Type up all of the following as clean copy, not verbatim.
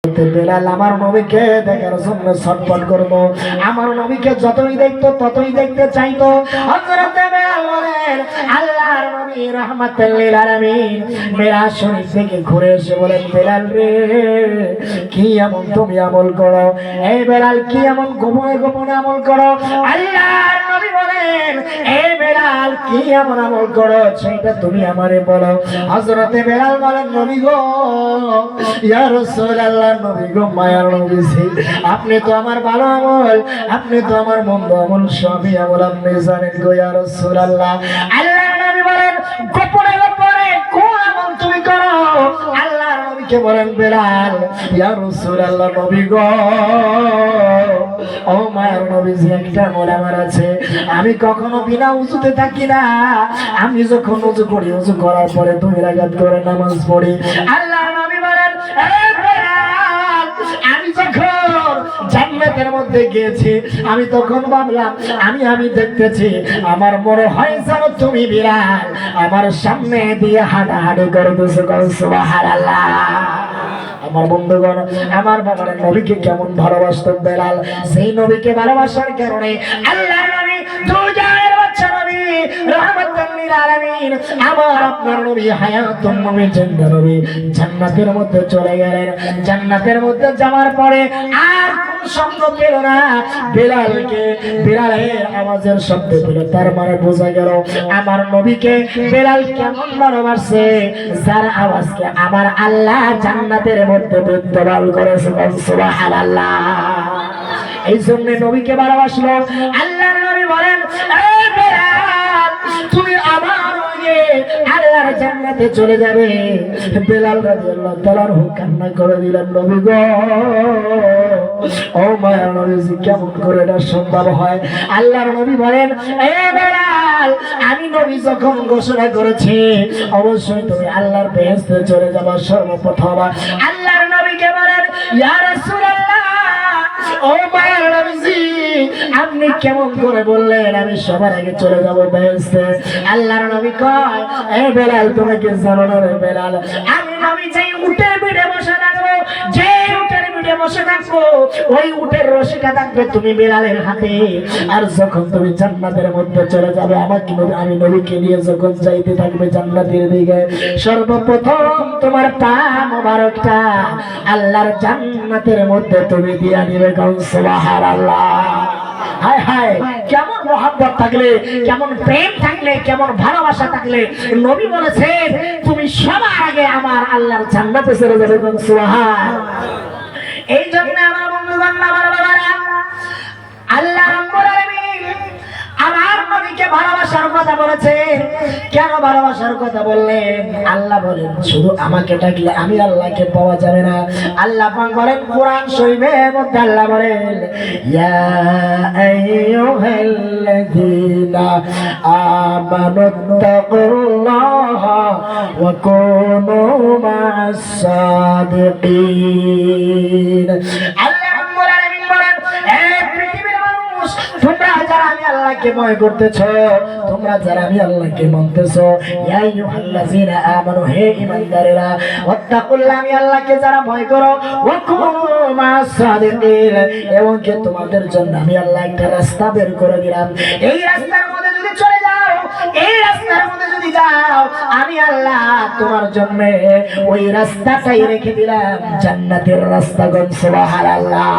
বেলাল আমার নবীকে দেখার জন্য ছটফট করতো, আমার নবীকে যতই দেখতো ততই দেখতে চাইতো। হযরত বেলাল বলেন, আল্লাহর নবী রাহমাতুল লিল আলামিন মেরাজ শরীফ থেকে ঘুরে এসে বলেন, বেলাল রে কি এমন তুমি আমল করো, এই বেলাল কি এমন গোপনে গোপনে আমল করো? আল্লাহর নবী বলেন, এই বেলাল কি এমন আমল করো সেটা তুমি আমারে বলো। হযরত বেলাল বলেন, নবী গো, ইয়া রাসূলুল্লাহ, নবী গো, মায়ার নবীজি, আপনি তো আমার ভালো আমল, আপনি তো আমার মন্দ আমল সবই আমল আপনি জানেন গো ইয়া রাসূলুল্লাহ। আল্লাহর নবী বলেন, গোপনে গোপনে কোন আমল তুমি করো? আল্লাহর নবীকে বলেন, বেলাল, ইয়া রাসূলুল্লাহ, নবী গো, ও মায়ার নবীজি, একটা আমল আমার আছে, আমি কখনো বিনা উযুতে থাকি না, আমি যখন উযু করি উযু করার পরে 2 রাকাত করে নামাজ পড়ি। আল্লাহর নবী বলেন, আমি যখন জান্নাতের মধ্যে গিয়েছি আমি তখন ভাবলাম আমি দেখতেছি, আমার মনে হয় যেন তুমি বেলাল আমার সামনে দিয়ে হাঁটাহাঁটি করতেছো, সুবহানাল্লাহ। আমার বন্ধুগণ, আমার বাবার নবীকে কেমন ভালোবাসতেন বেলাল, সেই নবীকে ভালোবাসার কারণে আল্লাহর নবী দুজানের বাদশা নবী রাহমাতুল লিল আলামিন আমার আপনার নবী হায়াতুন নবী জিন্দা নবী জান্নাতের মধ্যে চলে গেলেন। জান্নাতের মধ্যে যাওয়ার পরে আর কোন শব্দ পেল না, বেলালকে বেলালের আওয়াজের শব্দ পেল, তার মানে বোঝা গেল আমার নবীকে বেলাল কেমন ভালোবাসে, যার আওয়াজকে আমার আল্লাহ জান্নাতের মধ্যে বিদ্যমান করেছে, সুবহানাল্লাহ। এই জন্য নবীকে ভালোবাসলো। আল্লাহর নবী বলেন, এই বেলাল, তুমি আমার ওই আল্লাহর জান্নাতে চলে যাবে। বেলাল রাদিয়াল্লাহু তাআলা কান্না করে দিলেন, নবী গো, ও মায়ার নবীজি, কেমন করে এটা সম্ভব হয়? আল্লাহর নবী বলেন, এই বেলাল, আমি নবী যখন ঘোষণা করেছি অবশ্যই তুমি আল্লাহর বেহেশতে চলে যাবা সর্বপ্রথম। আল্লাহর নবীকে বলেন, ইয়া রাসূলুল্লাহ, ও মায়ার নবীজি, আপনি কেমন করে বললেন আমি সবার আগে চলে যাব বেহেশতে? আল্লাহর নবী কয়, এই বেলাল, তুমি কি জানো না রে বেলাল, আমি নবী চাই উটের পিঠে বসে থাকবো, যে উটের পিঠে বসে থাকবো ওই উটের রশিটা থাকবে তুমি বেলালের হাতে। আর যখন তুমি জান্নাতের মধ্যে চলে যাবে, আমাকে আমি নবীকে নিয়ে যখন যাইতে থাকবে জান্নাতের দিকে, সর্বপ্রথম তোমার পা মোবারকটা আল্লাহর জান্নাতের মধ্যে তুমি দিয়া দিবে, সুবহানাল্লাহ। হায় হায়, কেমন মহব্বত থাকলে, কেমন প্রেম থাকলে, কেমন ভালোবাসা থাকলে নবী বলেছেন তুমি সবার আগে আমার আল্লাহর জান্নাতে চলে যাবে, সুবহানাল্লাহ। এই জন্য আমার বন্ধুগণ, আমার বাবারা, আল্লাহ রাব্বুল আলামিন আমার নবীকে ভালোবাসার কথা বলেছেন। কেন ভালোবাসার কথা বললেন? আল্লাহ বলেন, শুধু আমাকে ডাকলে আমি আল্লাহকে পাওয়া যাবে না। আল্লাহ পাক বলেন কোরআন শরীফের মধ্যে, আল্লাহ বলেন, ইয়া আইয়ুহাল্লাযীনা আমানুত্তাকুল্লাহা ওয়া কুনু মা'আস সাদিকিন। আল্লাহ রাব্বুল আলামিন বলেন, এই পৃথিবীর মানুষ, তোমরা যারা আমি আল্লাহকে ভয় করতেছো, তোমরা যারা আমি আল্লাহকে মানতেছো, ইয়া আইয়ুহাল্লাযীনা আমানু, হে ঈমানদারেরা, ওয়াত্তাকুল্লাহ, আমি আল্লাহকে যারা ভয় করো, ওয়া কুনু মা'আস সাদিকিন, এবং কি তোমাদের জন্য আমি আল্লাহ একটা রাস্তা বের করে দিলাম। এই রাস্তার মধ্যে যদি চলে যাও, এই রাস্তার মধ্যে যদি যাও, আমি আল্লাহ তোমার জন্য ওই রাস্তাটাই রেখে দিলাম, জান্নাতের রাস্তা, সুবহানাল্লাহ।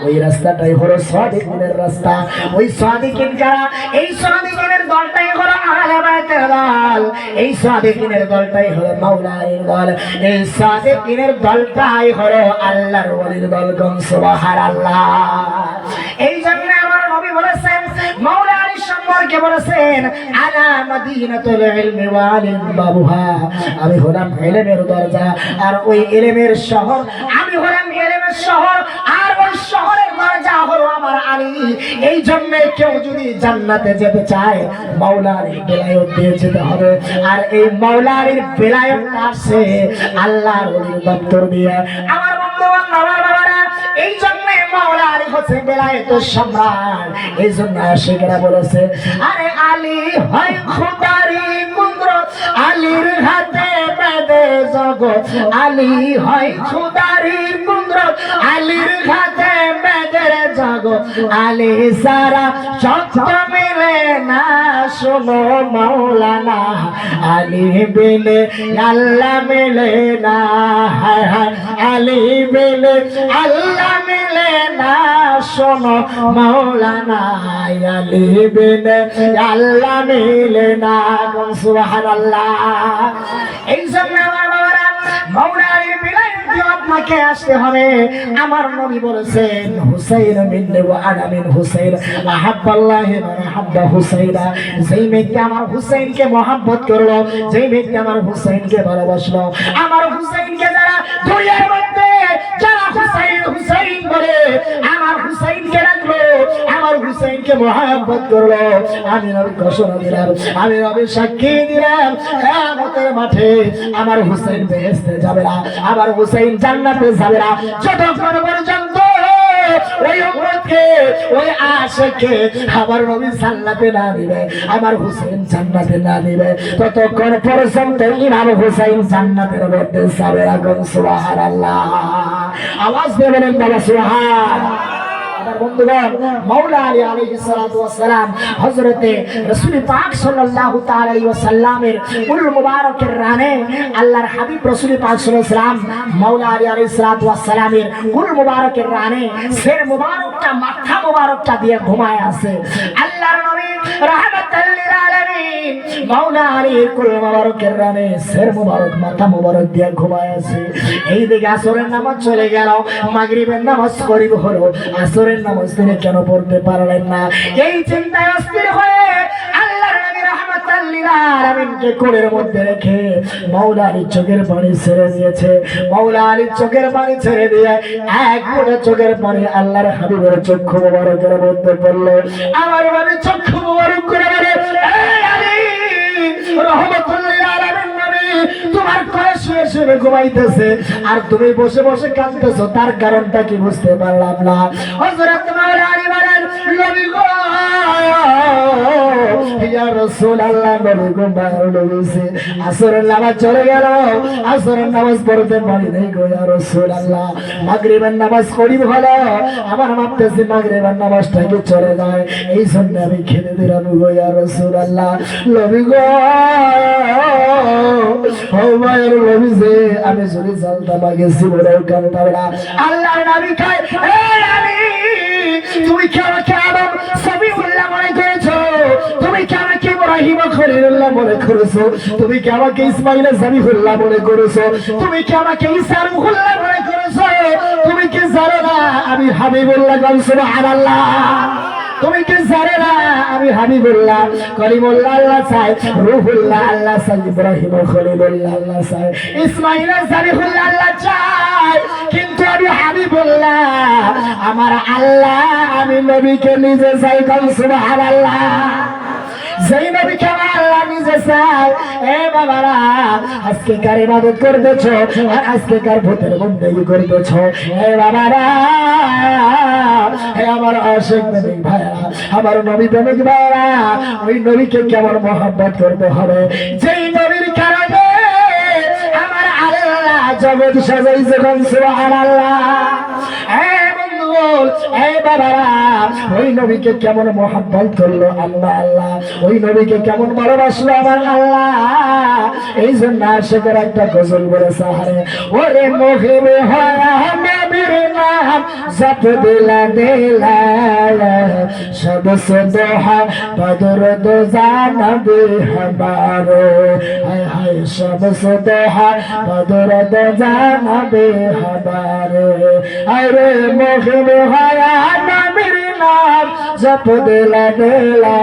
ওই রাস্তাটাই হলো সাদিকিনের রাস্তা। ওই সাদিকিন কারা? এই সাদিকিনের দলটাই হলো আহলে বাইতের দল, এই সাদিকিনের দলটাই হলো মাওলার দল, এই সাদিকিনের দলটাই হলো আল্লাহর ওলির দল, সুবহানাল্লাহ। এই জন্য আমার নবী বলেছেন, মাওলা আলী সম্পর্কে বলেছেন, আনা মাদিনাতুল ইলমি ওয়া আলিম বাবুহা, আমি হলাম ইলমের দরজা আর ওই ইলমের শহর, আমি হলাম ইলমের শহর আর ওই শহরের দরজা হলো আমার আলী। এই জন্য কেউ যদি জান্নাতে যেতে চায় মাওলা আলীর বেলায়েত দিয়ে যেতে হবে। আর এই মাওলা আলীর বেলায়েত আসে আল্লাহর ওলির দপ্তর দিয়ে। আমার বন্ধুগণ, আমার বাবারা, এই জন্য মাওলা আলী হচ্ছে বেলায়েতের সম্রাট। এই জন্য আশিকরা বলেছে, আরে আলী হয় খোদারি কুদরত, আলীর হাতে বেঁধে জগৎ, আলী হয় খোদারি খাতে বেদের জগৎ আলী সারা শব্দ মিলে না শোনো মাওলানা আলী বিলে আল্লাহ মিলে না হায় হায় আলী বিলে আল্লাহ মিলে না শোনো মাওলানা আলী বিলে আল্লাহ মিলে না সুবহানাল্লাহ। এই জন্য আমার বাবারা মাওলা আলী বিলাইতে আপনাকে আসতে হবে। আমার নবী বলেছেন হুসাইন মিন্নি ওয়া আনা মিন হুসাইন আহাব্বাল্লাহি মান আহাব্বা হুসাইনা। যেই ব্যক্তি আমার হুসাইনকে মহব্বত করলো, যেই ব্যক্তি আমার হুসাইনকে ভালোবাসলো, আমার হুসাইনকে যারা দুনিয়ার মধ্যে যারা হুসাইন হুসাইন বলে আমার হুসাইনকে রাখলো, আমার হুসাইনকে মহব্বত করলো, আমি নবী ঘোষণা দিলাম, আমি নবী সাক্ষী দিলাম কিয়ামতের মাঠে আমার হুসাইন বেহেশতে যাবে না, আমার হুসাইন জান্নাতে যাবে না যতক্ষণ পর্যন্ত ওই উম্মতকে ওই আশিককে আমার নবী জান্নাতে না দিবে, আমার হুসাইন জান্নাতে না দিবে ততক্ষণ পর্যন্ত ইমাম হুসাইন জান্নাতের মধ্যে যাবে না। সুবহানাল্লাহ। আওয়াজ দিয়ে বলেন বাবা সুবহানাল্লাহ। বন্ধুগণ মাওলা আলী আলাইহিস সালাতু ওয়াস সালাম হযরতে রাসূল পাক সাল্লাল্লাহু তাআলা আলাইহি ওয়াসাল্লামের উল মুবারকের রানে আল্লাহর হাবিব রাসূল পাক সাল্লাল্লাহু আলাইহি ওয়াসাল্লাম মাওলা আলী আলাইহিস সালাতু ওয়াস সালামের উল মুবারকের রানে সের মুবারকটা মাথা মুবারকটা দিয়ে ঘুমায় আছে। আল্লাহর নবী রাহমাতাল লিল আলামিন মাওলা আলীর কুল মুবারকের রানে সের মুবারক মাথা মুবারক দিয়ে ঘুমায় আছে। এইদিকে আসরের নামাজ চলে গেল, মাগরিবের নামাজ করিব হলো, আসরের নামাজ তিনি কেন পড়তে পারলেন না? এই চিন্তায় অস্থির হয়ে আল্লাহর নবী রাহমাতাল লিল আলামিনকে কোলের মধ্যে রেখে মাওলা আলীর চোখের পানি ছেড়ে দিয়েছে। মাওলা আলীর চোখের পানি ছেড়ে দিয়ে এক ফোঁটা চোখের পানি আল্লাহর হাবিবের চক্ষু মুবারকের মধ্যে পড়ল। আমার নবী চক্ষু মুবারক করে বলে, এই আলী রাহমাতুল লিল আলামিন নবী তোমার কোলে শুয়ে শুয়ে ঘুমাইতেছে আর তুমি বসে বসে কাঁদতেছো, তার কারণটা কি বুঝতে পারলাম না। হযরত মাওলা আলী বলেন, নবী গো ইয়া রাসূলুল্লাহ, নবী গো নবী আসরের নামাজ চলে গেল, আসরের নামাজ পড়তে পারি নাই গো ইয়া রাসূলুল্লাহ। মাগরিবের নামাজ করিব হলো, আমার ভাবতেছি মাগরিবের নামাজটা কি চলে যায়, এই জন্য আমি খেতে দিলাম গো ইয়া রাসূলুল্লাহ। নবী গো ও মায়ের নবী যে আমি যদি জানতাম আগে জীবনেও কাঁদতাম না। আল্লাহর নবী কয়, এই আলী তুমি কি আমাকে আদম সবিউল্লাহ মনে করেছো? তুমি কি আমাকে ইব্রাহিম খলিলুল্লাহ মনে করেছো? তুমি কি আমাকে ইসমাঈল জবিহুল্লাহ মনে করেছো? তুমি কি আমাকে ঈসা রূহুল্লাহ মনে করেছো? তুমি কি জানো না আমি হাবিবুল্লাহ? সুবহানাল্লাহ। তুমি কি জানো না আমি হাবিবুল্লাহ কলিমুল্লাহ আল্লাহ চাই, রূহুল্লাহ আল্লাহ চাই, ইব্রাহিম খলিলুল্লাহ আল্লাহ চাই, ইসমাঈল জবিহুল্লাহ আল্লাহ চাই, কিন্তু আমি হাবিবুল্লাহ আমার আল্লাহ আমি নবীকে নিজে চাই। সুবহানাল্লাহ। যেই নবীকে আমার আল্লাহ নিজে চাই। এ বাবারা আজকে কার ইবাদত করতেছ আর আজকে কার ভূতের বন্দেগী করতেছ? এ বাবারা, হে আমার আশিক প্রেমিক ভাইরা, আমার নবী প্রেমিক ভাইরা, ওই নবীকে কেমন মহব্বত করতে হবে যেই নবীর কারণে আমার আল্লাহ জগৎ সাজাইছে। সুবহানাল্লাহ। এই বাবারা ওই নবীকে কেমন মহব্বত করলো আল্লাহ, আল্লাহ ওই নবীকে কেমন ভালোবাসলো আমার আল্লাহ। এই জন্য আশিকের একটা গজল বলেছে, হারে ওরে মোহিবে হয়া নবীর নাম জপ দিলা দিলা সবসে দোহা বদর দো জানবি হমারো, হায় হায় সবসে দোহা বদর দো জানবি হমারো। আরে মোহিবে হয়া নবীর নাম জপ দিলা দিলা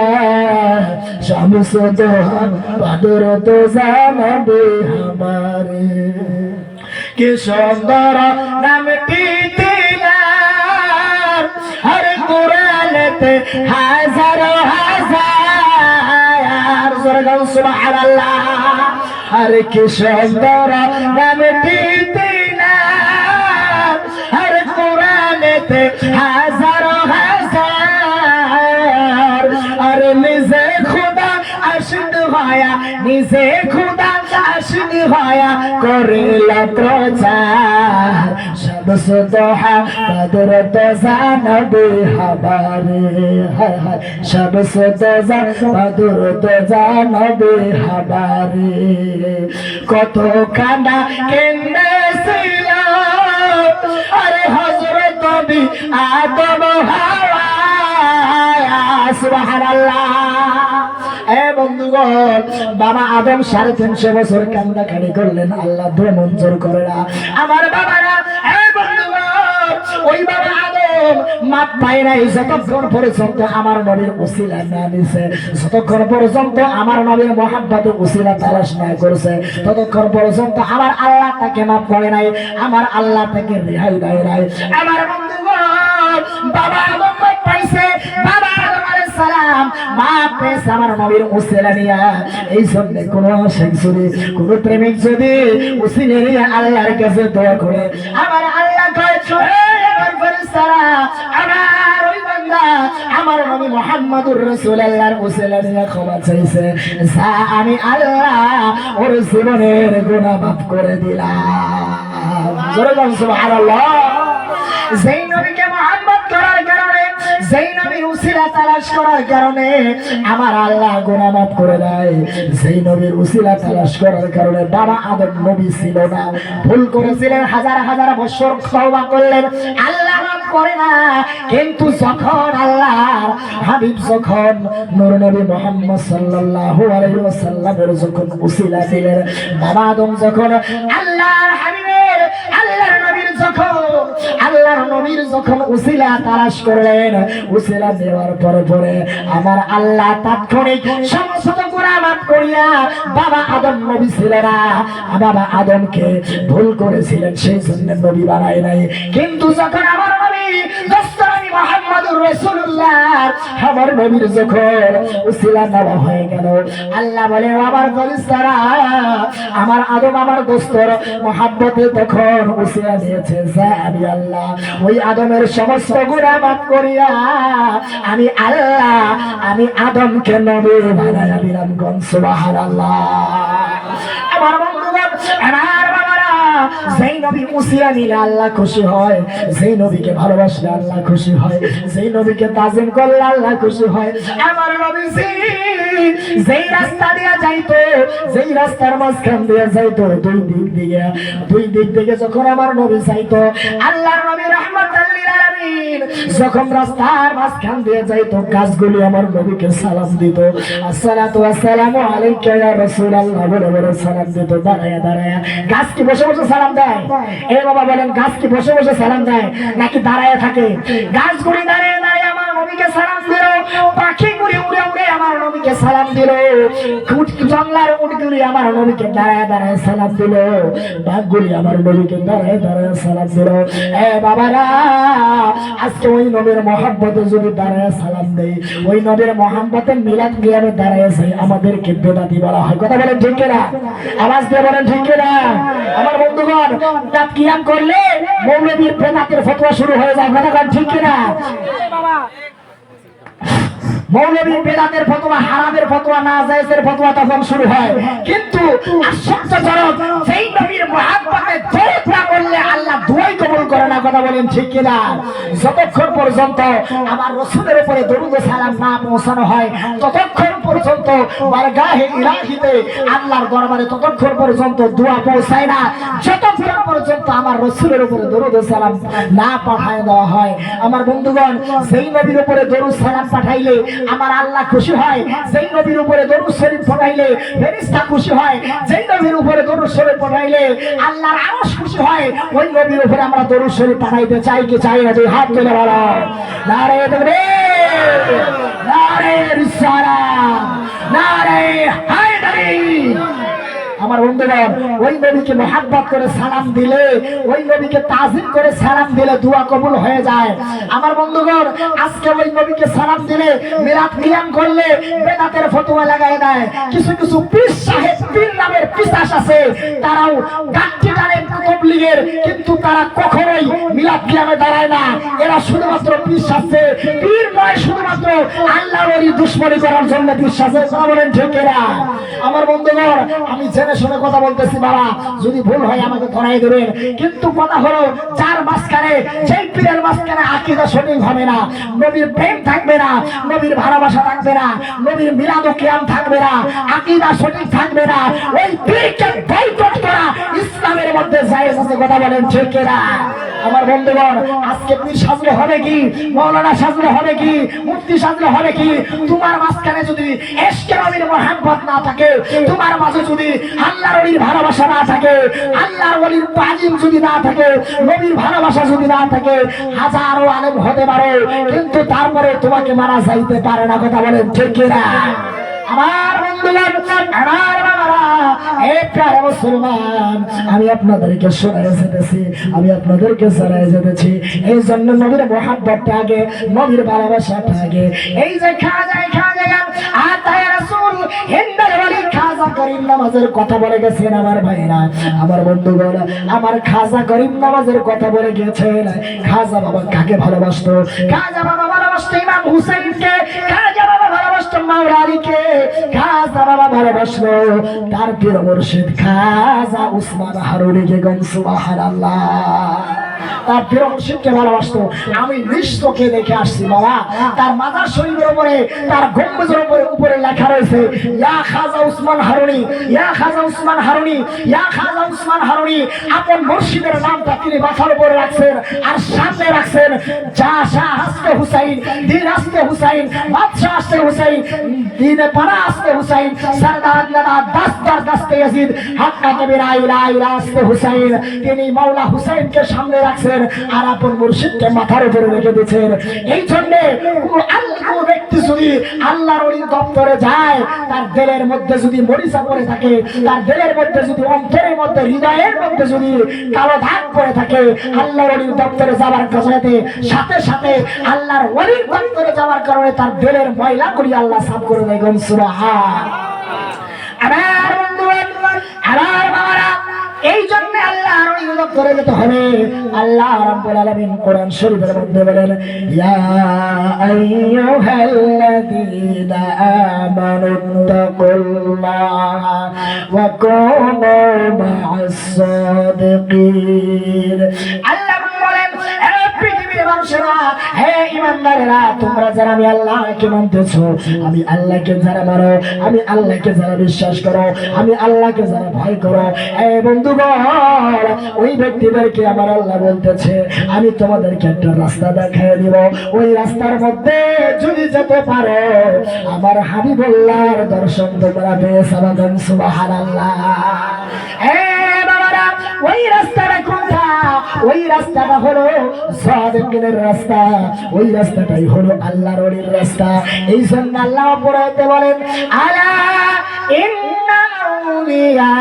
শামস দোহা বদর দো জানবি হমারে। কি সুন্দর নামটি দিলাম হর কুরআনেতে হাজারো হাজার। সুবহানাল্লাহ। হর কি সুন্দর নামটি দিলাম হর কুরআনেতে হাজারো হাজার। আর নিজে খুদা আশিক হয়া, নিজে খুদা আশিক হয়া করিল প্রচার। শামস দোহা বদর দোজা নবী হাবারে হায় হায় শামস দোজা বদর দোজা নবী হাবারে কত কাঁদা কেন্দেছিল আরে হযরত নবী আদম হাওয়া সুবহানাল্লাহ। এ বন্ধুগণ, বাবা আদম 350 বছর কান্নাকাটি করলেন, আল্লাহ দোয়া মঞ্জুর করে না। আমার বাবারা, এ বন্ধুগণ, ওই বাবা আদম মাপ পায় নাই যতক্ষণ পর্যন্ত আমার নবীর উসিলা না নিছে, যতক্ষণ পর্যন্ত আমার নবীর মহাব্বতের উসিলা তালাশ না করছে, ততক্ষণ পর্যন্ত আমার আল্লাহ তাকে মাপ করে নাই, আমার আল্লাহ তাকে রেহাই দেয় নাই। আমার বন্ধুগণ, বাবা আদম মাপ পাইছে, বাবা আদম আলাইহিস সালাম মাপ পেয়েছে আমার নবীর উসিলা নিয়া। এই জন্য কোন আশিক যদি, কোন প্রেমিক যদি উসিলা নিয়ে আল্লাহর কাছে দোয়া করে, আমার আল্লাহ কয় আমার ফেরেশতারা, আমার ওই বান্দা আমার নবী মুহাম্মদুর রাসূলুল্লাহর উসিলা নিয়ে ক্ষমা চাইছে, যা আমি আল্লাহ ওর জীবনের গুনাহ মাফ করে দিলাম। জোরে বলুন সুবহানাল্লাহ। যেই নবীকে মুহাব্বত করার কারণে, যেই নবীর উসিলা তালাশ করার কারণে আমার আল্লাহ গুনাহ মাফ করে দেয়, যেই নবীর উসিলা তালাশ করার কারণে বাবা আদম নবী ছিল না, ভুল করেছিলেন, হাজার হাজার বছর তওবা করলেন, আল্লাহ মাফ করে না। কিন্তু যখন আল্লাহর হাবিব, যখন নূর নবী মুহাম্মদ সাল্লাল্লাহু আলাইহি ওয়াসাল্লামের যখন উসিলা দিলেন, বাবা আদম যখন আল্লাহর হাবিবের, আল্লাহর নবীর যখন, আল্লাহর নবীর যখন উসিলা তালাশ করলেন, উসিলা দেওয়ার পরে পরে আমার আল্লাহ তাৎক্ষণিক সমস্ত গুনাহ মাফ করিয়া, বাবা আদম নবী ছিল না, বাবা আদমকে ভুল করেছিলেন সেই জন্য নবী বানায় নাই। কিন্তু যখন আমার নবী দস্তরানি মুহাম্মদুর রাসূলুল্লাহ, আমার নবীর যখন উসিলা নেওয়া হয়ে গেল, আল্লাহ বলে আমার ফেরেশতারা, আমার আদম আমার দোস্তর মুহাব্বতে তখন উসিলা দিয়েছে, যা আমি আল্লাহ ওই আদমের সমস্ত গুনাহ মাফ করিয়া আমি আল্লাহ, আমি আদমকে নবী বানায়া দিলাম। গণ সুবহানাল্লাহ। আমার বন্ধুগণ, আমার বাবারা, যেই নবী উসিলা নিলে আল্লাহ খুশি হয়, যেই নবীকে ভালোবাসলে আল্লাহ খুশি হয়, যেই নবীকে তাজিম করলে আল্লাহ খুশি হয়। আমার নবী যেই রাস্তা দিয়ে যাইতো, যেই রাস্তার মাঝখান দিয়ে যাইতো, দুই দিক থেকে যখন আমার নবী যাইতো, আল্লাহর নবী রাহমাতাল লিল আলামিন যখন রাস্তার মাঝখান দিয়ে যাইতো, গাছগুলি আমার নবীকে সালাম দিত, আসসালাতু আসসালামু আলাইকা ইয়া রাসূলুল্লাহ বলে বলে সালাম দিত। দাঁড়ায়া দাঁড়ায়া। গাছ কি বসে বসে সালাম দেয়? এ বাবা বলেন, গাছ কি বসে বসে সালাম দেয় নাকি দাঁড়ায়া থাকে? গাছগুলি দাঁড়িয়ে দাঁড়িয়ে আমার নবীকে সালাম দিল, পাখিগুলি উড়ে উড়ে আমার নবীকে সালাম দিল, জঙ্গলার উটগুলি আমার নবীকে দাঁড়ায় দাঁড়ায় সালাম দিল, বাঘগুলি আমার নবীকে দাঁড়ায় দাঁড়ায় সালাম দিল। এ বাবারা, আজকে ওই নবীর মহব্বতে যদি দাঁড়ায় সালাম দেই, ওই নবীর মহব্বতে মিলাদ গিয়ামে দাঁড়ায় যাই, আমাদেরকে বেদাতি বলা হয়। কথা বলেন ঠিক কিনা? আওয়াজ দিয়ে বলেন ঠিক কিনা? আমার বন্ধুগণ, বেদাত কিয়াম করলে মৌলবীর বেদাতের ফতোয়া শুরু হয়ে যায়। কথা বলেন ঠিক কিনা? মৌলবীর বেদাতের ফতোয়া, হারামের ফতোয়া, নাজায়েজের ফতোয়া তখন শুরু হয়। কিন্তু আশ্চর্যজনক, সেই নবীর মহব্বতে দরুদ না করলে আল্লাহ দুয়াই কবুল করে না। কথা বলেন ঠিক কিনা? যতক্ষণ পর্যন্ত আমার রাসূলের উপরে দরুদ ও সালাম না পৌঁছানো হয়, ততক্ষণ পর্যন্ত বারগাহে ইলাহিতে, আল্লাহর দরবারে ততক্ষণ পর্যন্ত দোয়া পৌঁছায় না, যতক্ষণ পর্যন্ত আমার রাসূলের উপরে দরুদ ও সালাম না পাঠায় দেওয়া হয়। আমার বন্ধুগণ, সেই নবীর উপরে দরুদ সালাম পাঠাইলে আমার আল্লাহ খুশি হয়, যেই নবীর উপরে দরুদ শরীফ পড়াইলে ফেরেশতা খুশি হয়, যেই নবীর উপরে দরুদ শরীফ পড়াইলে আল্লাহর আরশ খুশি হয়। ওই নবীর উপরে আমরা দরুদ শরীফ পাঠাইতে চাই কি চাই না? দুই হাত তুলে বলো, নারে তাকবীর, নারে রিসালাত, নারে হায়দারি। আমার বন্ধুগণ, ওই নবীকে মহব্বত করে সালাম দিলে, ওই নবীকে তাজিম করে সালাম দিলে দোয়া কবুল হয়ে যায়। আমার বন্ধুগণ, আজকে ওই নবীকে সালাম দিলে, মিলাদ কিয়াম করলে বেদাতের ফতোয়া লাগায় দেয়। কিছু কিছু পীর সাহেব, পীর নামের পিশাচ আছে, তারাও গাঁটটি টানে তাবলীগের, কিন্তু তারা কখনোই মিলাদ কিয়ামে দাঁড়ায় না। এরা শুধুমাত্র পিশাচে, পীর নয়, শুধুমাত্র আল্লাহর ওলি দুশমনি করার জন্য পিশাচে। বলেন ঠিক কিনা? আমার বন্ধুগণ, আমি শুনে শুনে কথা বলতেছি বাবা, যদি ভুল হয় আমাকে ধরাই দেবেন। কিন্তু কথা হলো যার মাঝখানে, যেই পীরের মাঝখানে আকীদা সঠিক হবে না, নবীর প্রেম থাকবে না, নবীর ভালোবাসা থাকবে না, নবীর মিলাদ ও কিয়াম থাকবে না, আকীদা সঠিক থাকবে না, ওই পীরকে বয়কট করা ইসলামের মধ্যে জায়েজ আছে। কথা বলেন ঠিক কিনা? আমার বন্ধুগণ, আজকে পীর সাজলে হবে কি, মাওলানা সাজলে হবে কি, মুফতি সাজলে হবে কি? তোমার মাঝখানে যদি ইশকে নবীর মহব্বত না থাকে, তোমার মাঝে যদি আল্লাহর ওলির ভালোবাসা না থাকে, আল্লাহর ওলির তাজিম যদি না থাকে, নবীর ভালোবাসা যদি না থাকে, হাজারো আলেম হতে পারে, কিন্তু তারপরে তোমাকে মারা যাইতে পারে না। কথা বলেন ঠিক কিনা? আমার বন্ধুগণ, আমার বাবারা, এই প্রিয় মুসলমান, আমি আপনাদেরকে শোনায় যেতেছি, আমি আপনাদেরকে জানায় যেতেছি, এই জন্য নবীর মহব্বতটা আগে, নবীর ভালোবাসাটা আগে। এই যে খাজা আতায়ে রাসূল হিন্দের ওলি খাজা করিম নামাজের কথা বলে গেছেন আমার ভাইরা, আমার বন্ধুগণ, আমার খাজা করিম নামাজের কথা বলে গেছেন। খাজা বাবা কাকে ভালোবাসতো? খাজা বাবা ভালোবাসতো ইমাম হুসাইনকে, খাজা বাবা ভালোবাসতো মাওলা আলীকে, খাজা বাবা ভালোবাসলো তার প্রিয় মুর্শিদ খাজা উসমান হারুনিকে। গণ সুবহানাল্লাহ। তার প্রিয় মুর্শিদকে ভালোবাসতো। আমি নিজ চোখে দেখে আসছি বাবা, তার মাজার শরীফের উপরে, তার গম্বুজের উপরে লেখা রয়েছে ইয়া খাজা উসমান হারুনি, ইয়া খাজা উসমান হারুনি, ইয়া খাজা উসমান হারুনি। আপন মুর্শিদের নামটা তিনি মাথার উপরে রাখছেন, আর সামনে রাখছেন যা শাহ হাসতে হুসাইন, দিন হাসতে হুসাইন, বাদশাহ হাসতে হুসাইন, দিনে পারা হাসতে হুসাইন, সরদার দাদা দাস্তার দাস্তে ইয়াজিদ, হাক্কা কবিরা ইলা ইলা হাসতে হুসাইন। তিনি মাওলা হুসাইনকে সামনে রাখছেন, আর আপন মুর্শিদকে মাথার উপরে রেখে দিয়েছেন। এই জন্য কোন ব্যক্তি যদি আল্লাহর ওলির দপ্তরে যায়, তার দিলের মধ্যে যদি মরিচা পড়ে থাকে, তার দিলের মধ্যে যদি, অন্তরের মধ্যে, হৃদয়ের মধ্যে যদি কালো দাগ পড়ে থাকে, আল্লাহর ওলির দপ্তরে যাওয়ার সাথে সাথে আল্লাহর ওলির দপ্তরে যাওয়ার কারণে তার দিলের ময়লা করি আল্লাহ সাফ করে দেয়। সুবহানাল্লাহ। আমার বন্ধুগণ, আমার বাবারা, এই জন্য আল্লাহর ওলির দপ্তরে যেতে হবে। আল্লাহ রাব্বুল আলামিন কোরআন শরীফের মধ্যে বলেন ইয়া আইয়ুহাল্লাযীনা আমানুত্তাকুল্লাহা ওয়া কুনু মা'আস সাদিকিন। আল্লাহ বলেন, হে পৃথিবীর মানুষেরা, হে ঈমানদারেরা, তোমরা যারা আমি আল্লাহকে মানতেছো, আমি আল্লাহকে যারা মানো, আমি আল্লাহকে যারা বিশ্বাস করো, আমি আল্লাহকে যারা ভয় করো, এই বন্ধুগণ, ওই ব্যক্তিদেরকে আমার আল্লাহ বলতেছে আমি তোমাদেরকে একটা রাস্তা দেখায় দিব। ওই রাস্তার মধ্যে যদি যেতে পারো, আমার হাবিবুল্লাহর দর্শন তোমরা পেয়ে যাবে। সুবহানাল্লাহ। ওই রাস্তাটা কোনটা? ওই রাস্তাটা হলো সাদিকের রাস্তা, ওই রাস্তাটাই হলো আল্লাহর ওলির রাস্তা। এই জন্য আল্লাহ পড়াইতে বলেন আলা ইন্না আউলিয়া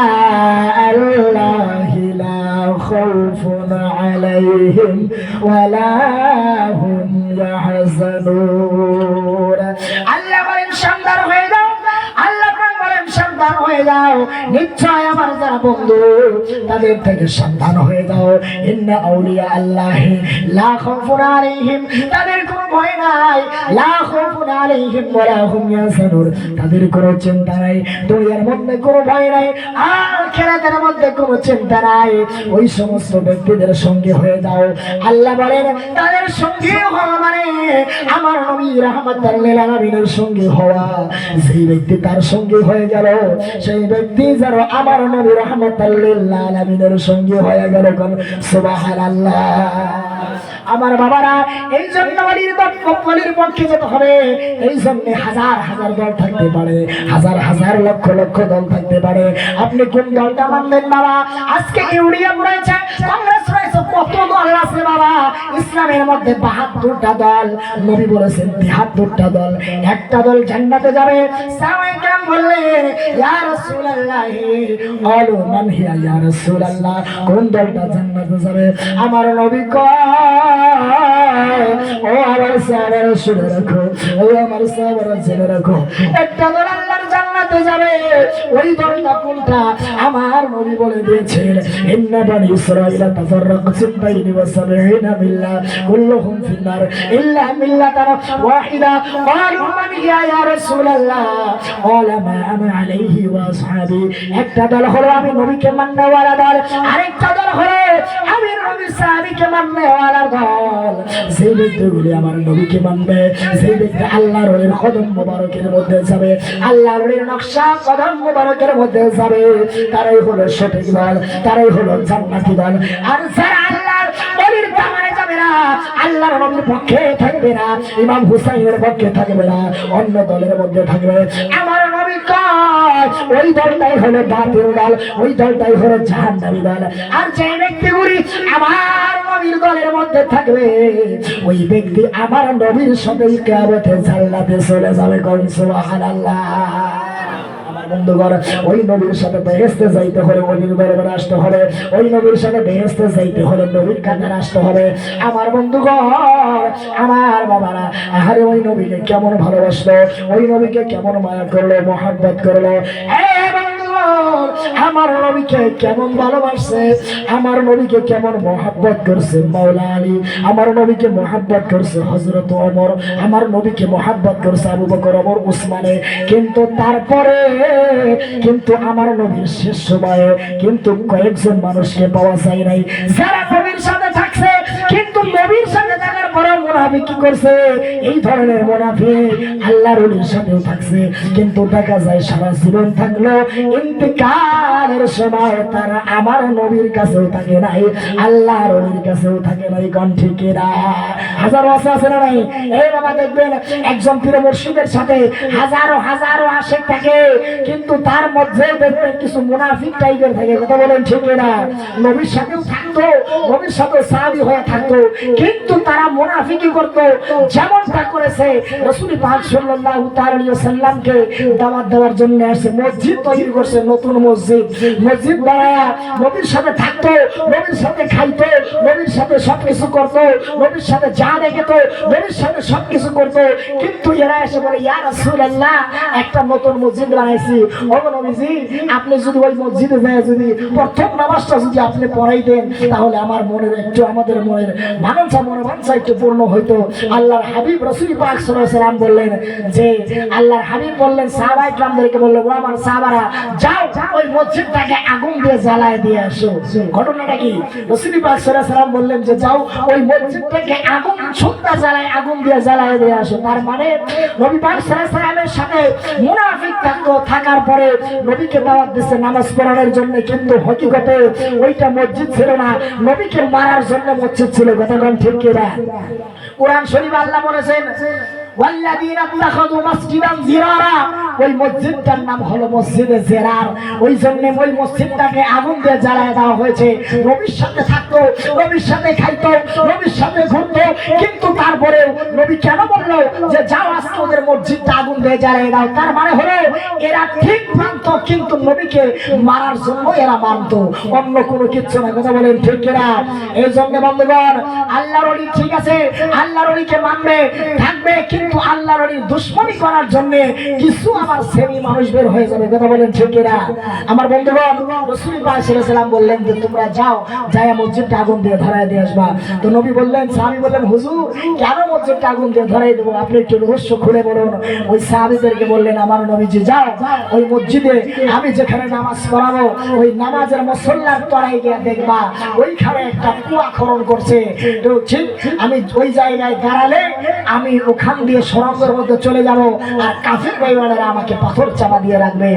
আল্লাহি লা খাউফুন আলাইহিম ওয়া লা হুম ইয়াহজানুন। আল্লাহ বলেন সাবধান হয়ে যাও, আল্লাহ বলেন সাবধান হয়ে যাও, নিশ্চয় আমার যারা বন্ধু তাদের থেকে সাবধান হয়ে যাও। ইন্না আউলিয়া আল্লাহি লা খাউফুন আলাইহিম, তাদের কোনো ভয় নাই, লা খাউফুন আলাইহিম ওয়া লা হুম ইয়াহজানুন, তাদের কোনো চিন্তা নাই, দুনিয়ার মধ্যে কোনো ভয় নাই, আখিরাতের মধ্যে কোনো চিন্তা নাই। ওই সমস্ত ব্যক্তিদের সঙ্গে হয়ে যাও। আল্লাহ বলেন তাদের সঙ্গে হওয়া মানে আমার নবী রাহমাতুল লিল আলামিনের সঙ্গে হওয়া। যেই ব্যক্তি তার সঙ্গে হয়ে গেল, সেই ব্যক্তি যেন আমার নবী রাহমাতুল লিল আলামিনের সঙ্গে হয়ে গেল। সুবহানাল্লাহ। আমার বাবারা, এই জন্য ওলির পক্ষে যেতে হবে। এই জন্য হাজার হাজার দল থাকতে পারে, হাজার হাজার লক্ষ লক্ষ দল থাকতে পারে। আপনি কোন দলটা মানবেন বাবা? আজকে ইউনিয়ন রয়েছে, কংগ্রেস রয়েছে, কত দল আছে বাবা। ইসলামের মধ্যে ৭২টা দল, নবী বলেছেন ৭২টা দল। একটা দল জান্নাতে যাবে। সাহাবায়ে কেরাম বললেন ইয়া রাসূলুল্লাহ আলু মান হিয়া ইয়া রাসূলুল্লাহ, কোন দলটা জান্নাতে যাবে? আমার নবী কয় ও আমার সাহাবারা শুনে রাখো, ও আমার সাহাবারা জেনে রাখো, একটা দল আল্লাহর জান্নাত জান্নাতে যাবে। ওই দলটা কোনটা? আমার নবী বলে দিয়েছেন, ইন্না বানি ইসরাঈলা তাফাররাকু সিত্তাইনি ওয়া সাবঈনা মিল্লা কুল্লুহুম ফিন্নার ইল্লা মিল্লাতান ওয়াহিদা। ক্বালু মান হিয়া ইয়া রাসূলুল্লাহ? ক্বালা মা আনা আলাইহি ওয়া আসহাবি। একটা দল হলো আমি নবীকে মাননেওয়ালা দল, আরেকটা দল হলো আমি নবীর সাহাবীকে মাননেওয়ালা দল। যে ব্যক্তিগুলি আমার নবীকে মানবে, যে ব্যক্তি আল্লাহর ওলির কদম মোবারকের মধ্যে যাবে, আল্লাহর ওলির নকশা কদম মোবারকের মধ্যে যাবে, তারাই হলো সঠিক দল, তারাই হলো জান্নাতি দল। আর যারা আল্লাহর ওলির দামানে যাবে না, আল্লাহর নবীর পক্ষে থাকবে না, ইমাম হুসাইনের পক্ষে থাকবে না, অন্য দলের মধ্যে থাকবে, আমার নবী কয় ওই দলটাই হলো বাতিল দল, ওই দলটাই হলো জাহান্নামী দল। আর যে ব্যক্তিগুলি আমার নবীর দলের মধ্যে থাকবে, ওই ব্যক্তি আমার নবীর সাথে কিয়ামতে জান্নাতে চলে যাবে। কোন সুবহানাল্লাহ। বন্ধুগণ, ওই নবীর সাথে বেহেশতে যাইতে হলে নবীর দরবারে আসতে হবে, ওই নবীর সাথে বেহেশতে যাইতে হলে নবীর কাতারে আসতে হবে। আমার বন্ধুগণ, আমার বাবারা, আরে ওই নবীকে কেমন ভালোবাসলো, ওই নবীকে কেমন মায়া করলো, মহব্বত করলো। আমার নবীকে কেমন ভালোবাসছে, আমার নবীকে কেমন মহব্বত করছে মাওলা আলী, আমার নবীকে মহব্বত করছে হযরত ওমর, আমার নবীকে মহব্বত করছে আবু বকর, ওমর, উসমানে। কিন্তু তারপরে কিন্তু আমার নবীর শেষ সময়ে কিন্তু কয়েকজন মানুষকে পাওয়া যায় নাই যারা নবীর সাথে থাকছে, কিন্তু নবীর সাথে থাকার পরে মুনাফিক কি করছে? এই ধরনের মুনাফিক আল্লাহর ওলির সাথেও থাকছে, কিন্তু দেখা যায় সারা জীবন থাকলো, ইন্তেকালের সময় তারা আমার নবীর কাছেও থাকে নাই, আল্লাহর ওলির কাছেও থাকে নাই। কোন ঠিক না? হাজারো আছে না নাই? এই বাবা দেখবেন একজন পীর মুর্শিদের সাথে হাজারো হাজারো আশিক থাকে, কিন্তু তার মধ্যে দেখবেন কিছু মুনাফিক টাইপের থাকে। কথা বলেন ঠিক না? নবীর সাথেও থাকতো, নবীর সাথে সাহাবী হয়ে থাকতো, কিন্তু তারা মুনাফিকি করতো। যেমনটা করেছে রাসূল পাক সাল্লাল্লাহু তাআলা আলাইহি ওয়াসাল্লামকে দাওয়াত দেওয়ার জন্য আসে, মসজিদ তৈরি করছে, নতুন মসজিদ, মসজিদ বানায়া নবীর সাথে থাকতো, নবীর সাথে খাইতো, নবীর সাথে সবকিছু করতো, নবীর সাথে যা দেখতো নবীর সাথে সবকিছু করতো। কিন্তু এরা এসে বলে, ইয়া রাসূলুল্লাহ, একটা নতুন মসজিদ বানাইছি, ওগো নবীজি আপনি যদি ওই মসজিদে যায় যদি প্রথম নামাজটা যদি আপনি পড়াইতেন, তাহলে আমার মনের একটু, আমাদের মনের মনোবাঞ্ছা একটু পূর্ণ হইতো। আল্লাহর হাবিব রাসূল পাক সাল্লাল্লাহু আলাইহি ওয়াসাল্লাম বললেন যে, আল্লাহর হাবিব বললেন সাহাবায়ে কিরামদেরকে বললেন, ও আমার সাহাবারা, যাও ওই মসজিদটাকে আগুন দিয়ে জ্বালায় দিয়ে আসো। ঘটনাটা কি? রাসূল পাক সাল্লাল্লাহু আলাইহি ওয়াসাল্লাম বললেন যে, যাও ওই মসজিদটাকে আগুন সুন্দর জ্বালায়, আগুন দিয়ে জ্বালায় দিয়ে আসো। তার মানে নবী পাক সাল্লাল্লাহু আলাইহি ওয়াসাল্লামের সাথে মুনাফিক থাকতো, থাকার পরে নবীকে দাওয়াত দিচ্ছে নামাজ পড়ানোর জন্য, কিন্তু হকিকতে ওইটা মসজিদ ছিল না, নবীকে মারার জন্য মসজিদ ছিল। কথা কোন ঠিক কি না? কোরআন শরীফ আল্লাহ বলেছেন, ওয়াল্লাযীনা ইত্তাখাযু মাসজিদান জিরারা, ওই মসজিদটার নাম হলো মসজিদে জিরার। ওই জন্য ওই মসজিদটাকে আগুন দিয়ে জ্বালায় দেওয়া হয়েছে। নবীর সাথে থাকতো, নবীর সাথে খাইতো, নবীর সাথে ঘুরতো, কিন্তু তারপরে নবী কেন বললো যে যাও আজকে ওদের মসজিদটা আগুন দিয়ে জ্বালিয়ে দাও? তার মানে হলো এরা ঠিক মানতো, কিন্তু নবীকে মারার জন্য এরা মানতো, অন্য কোনো কিচ্ছু না। কথা বলেন ঠিক কিনা? এই জন্য বন্ধুগণ, আল্লাহর ওলি ঠিক আছে, আল্লাহর ওলিকে মানবে, থাকবে, কিন্তু আল্লাহর ওলির দুশমনি করার জন্য কিছু আমার শ্রেণী মানুষ বের হয়ে যাবে। কথা বলেন ঠিক কিনা? আমার বন্ধুগণ, রাসূল পাক সাল্লাল্লাহু আলাইহি ওয়াসাল্লাম বললেন যে তোমরা যাও, যায় মসজিদটা আগুন দিয়ে ধরায় দিয়ে আসবা। তো নবী বললেন, সাহাবী বললেন, হুজুর কেন মসজিদটা আগুন দিয়ে ধরাই দেবো? আপনি একটু রহস্য খুলে বলুন। ওই সাহাবীদেরকে বললেন, আমার নবীজি যাও ওই মসজিদে আমি যেখানে নামাজ পড়াবো, ওই নামাজের মুসল্লার তলায় গিয়ে দেখবা ওইখানে একটা কুয়া খনন করছে, তো ঠিক আমি ওই জায়গায় দাঁড়ালে আমি ওখান দিয়ে সুড়ঙ্গের মধ্যে চলে যাব, আর কাফির বেঈমানেরা আমাকে পাথর চাপা দিয়ে রাখবে।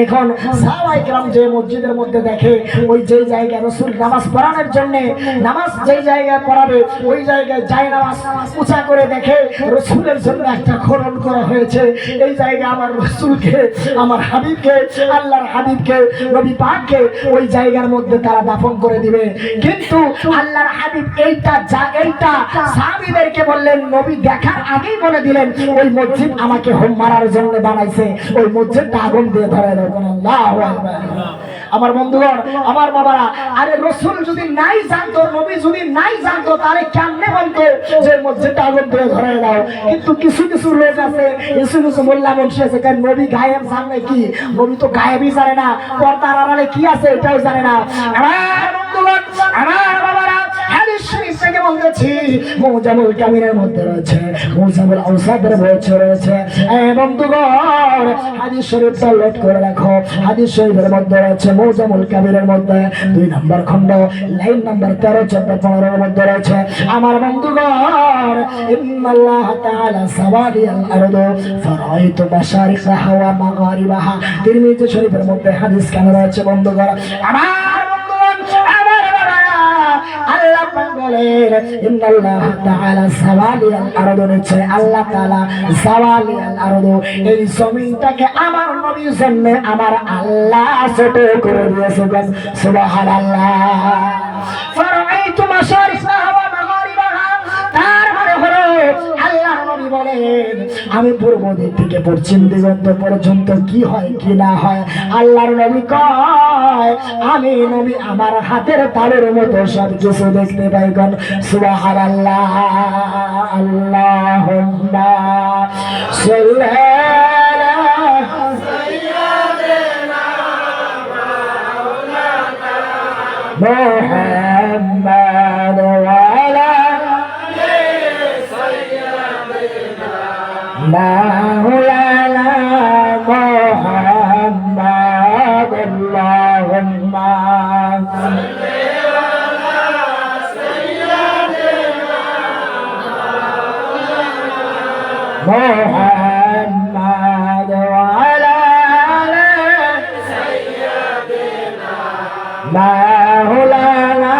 এখন সাহাবায়ে কেরাম যে মসজিদের মধ্যে দেখে ওই যে জায়গায় রাসূল নামাজ পড়ানোর জন্য, নামাজ যেই জায়গায় পড়াবে ওই জায়গায় যায় নামাজ উঁচা করে দেখে রাসূলের জন্য একটা খনন করা হয়েছে। এই জায়গায় আমার রাসূলকে, আমার হাবিবকে, আল্লাহর হাবিবকে, নবী পাককে ওই জায়গার মধ্যে তারা দাফন করে দিবে। কিন্তু আল্লাহর হাবিব এইটা সাহাবীদেরকে বললেন, নবী দেখার আগেই বলে দিলেন ওই মসজিদ আমাকে হোম মারার জন্য বানাইছে, ওই মসজিদটা আগুন দিয়ে ধরে দাও। আল্লাহু আকবার। আমার বন্ধুগণ, আমার বাবারা, আরে রাসূল যদি নাই জানতো, নবী যদি নাই জানতো, তারে কেমনে বলতো যে মসজিদটা আগুন দিয়ে ধরে দাও? কিন্তু কিছু কিছু লোক আছে, কিছু কিছু মোল্লা মুন্সি আছে, কারণ নবী গায়েব জানে কি? নবী তো গায়েবই জানে না, পর্দার আড়ালে কি আছে এটাও জানে না। আমার বন্ধুগণ, আমার বাবারা, হাদিস শরীফ থেকে বলতেছি, মুজামুল কামিনের মধ্যে রয়েছে, মুজামুল আওসাদের মধ্যে রয়েছে। এই বন্ধুগণ, হাদিস শরীফটা লোড করে রাখো। হাদিস শরীফের মধ্যে রয়েছে, মুজামুল কামিনের মধ্যে 2 নম্বর খণ্ড, লাইন নাম্বার 13, 14, 15 এর মধ্যে রয়েছে। আমার বন্ধুগণ, ইন্নাল্লাহ তাআলা সাওয়াদিয়াল আরদ ফারাইতু মাশারিকাহা ওয়া মাগারিবাহা। তিরমিজি শরীফের মধ্যে হাদিস কেন রয়েছে বন্ধুগণ? আমার বন্ধুগণ, আমার বাবা, আল্লাহ পাক বলেন, ইন্নাল্লাহ তাআলা সাওয়ালিয়াল আরদ, নিশ্চয় আল্লাহ তাআলা সাওয়ালিয়াল আরদ, এই জমিনটাকে আমার নবীর জন্য আমার আল্লাহ ছোট করে দিয়েছে। সুবহানাল্লাহ। ফারাইতু মাশারিকাহা ওয়া মাগারিবাহা, তার মানে হলো আল্লাহর নবী বলেন, আমি পূর্ব দিক থেকে পশ্চিম দিগন্ত পর্যন্ত কি হয় কি না হয়, আল্লাহর নবী কয় আমি নবী আমার হাতের তালুর মতো সব কিছু দেখতে পাই। কোন সুবহানাল্লাহ। আল্লাহুম্মা সাল্লি আলা মুহাম্মাদ ওয়া আলা মাওলানা মুহাম্মাদ। আল্লাহুম্মা সাল্লি আলা সাইয়্যিদিনা মুহাম্মাদ ওয়া আলা আলি সাইয়্যিদিনা মাওলানা।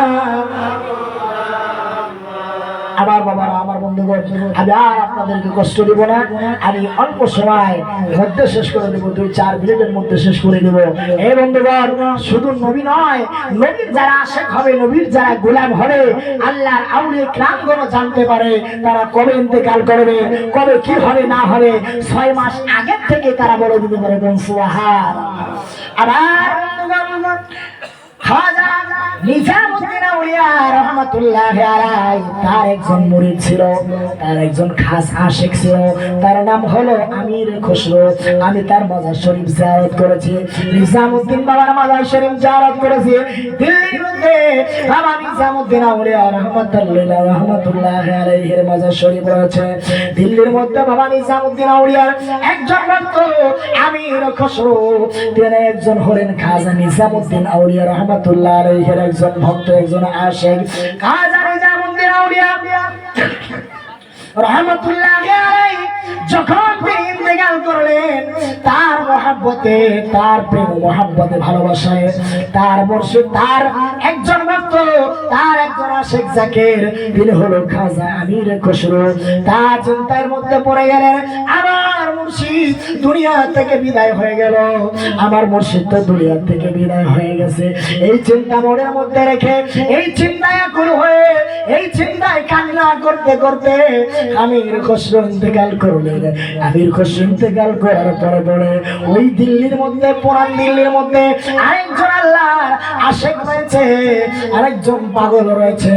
আমার বাবারা, আমার বন্ধুগণ, আমি আর আপনাদেরকে কষ্ট দিব না, আমি অল্প সময় মধ্যে শেষ করে দেবো, 2-4 মিনিটের মধ্যে শেষ করে দেব। এই বন্ধুগণ, শুধু নবী নয়, নবীর যারা আশিক হবে, নবীর যারা গোলাম হবে, আল্লাহর আউলিয়া কিরামগণ জানতে পারে তারা কবে ইন্তেকাল করবে, কবে কি হবে না হবে, 6 মাস আগে থেকে তারা বলে দিতে পারে। সুবহানাল্লাহ। আবার বন্ধুগণ, খাজা নিজামুদ্দিন আউলিয়া রাহমাতুল্লাহি আলাইহি, তার একজন মুরিদ ছিল, তার একজন খাস আশিক ছিল, তার নাম হলো আমির খসরু। আমি তার মাজার শরীফ জিয়ারত করেছি, নিজামুদ্দিন বাবার মাজার শরীফ জিয়ারত করেছি দিল্লির মধ্যে। বাবা নিজামুদ্দিন আউলিয়া রাহমাতুল্লাহি আলাইহির মাজার শরীফ রয়েছে দিল্লির মধ্যে। বাবা নিজামুদ্দিন আউলিয়ার একজন ভক্ত আমির খসরু, তিনি একজন হলেন খাজা নিজামুদ্দিন আউলিয়া রাহমাতুল্লাহি আলাইহির একজন ভক্ত, একজন আশিক। খাজা নিজামুদ্দিন আউলিয়া রাহমাতুল্লাহি আলাইহি যখন তিনি ইন্তেকাল করলেন, তার মহব্বতে, তার প্রেম মহব্বতে, ভালোবাসায় তার মুর্শিদ, তার একজন ভক্ত, তার একজন আশিক জাকির, তিনি হলো খাজা আমির খসরু। তার চিন্তার মধ্যে পড়ে গেলেন, আমার মুর্শিদ দুনিয়া থেকে বিদায় হয়ে গেল, আমার মুর্শিদ তো দুনিয়া থেকে বিদায় হয়ে গেছে। এই চিন্তা মনের মধ্যে রেখে, এই চিন্তায় আকুল হয়ে, এই চিন্তায় কান্না করতে করতে আমির খসরু ইন্তেকাল করলেন। আমির খসরু ইন্তেকাল করার পরে পরে ওই দিল্লির মধ্যে, পুরান দিল্লির মধ্যে আরেকজন আল্লাহর আশিক রয়েছে, আরেকজন পাগল রয়েছে,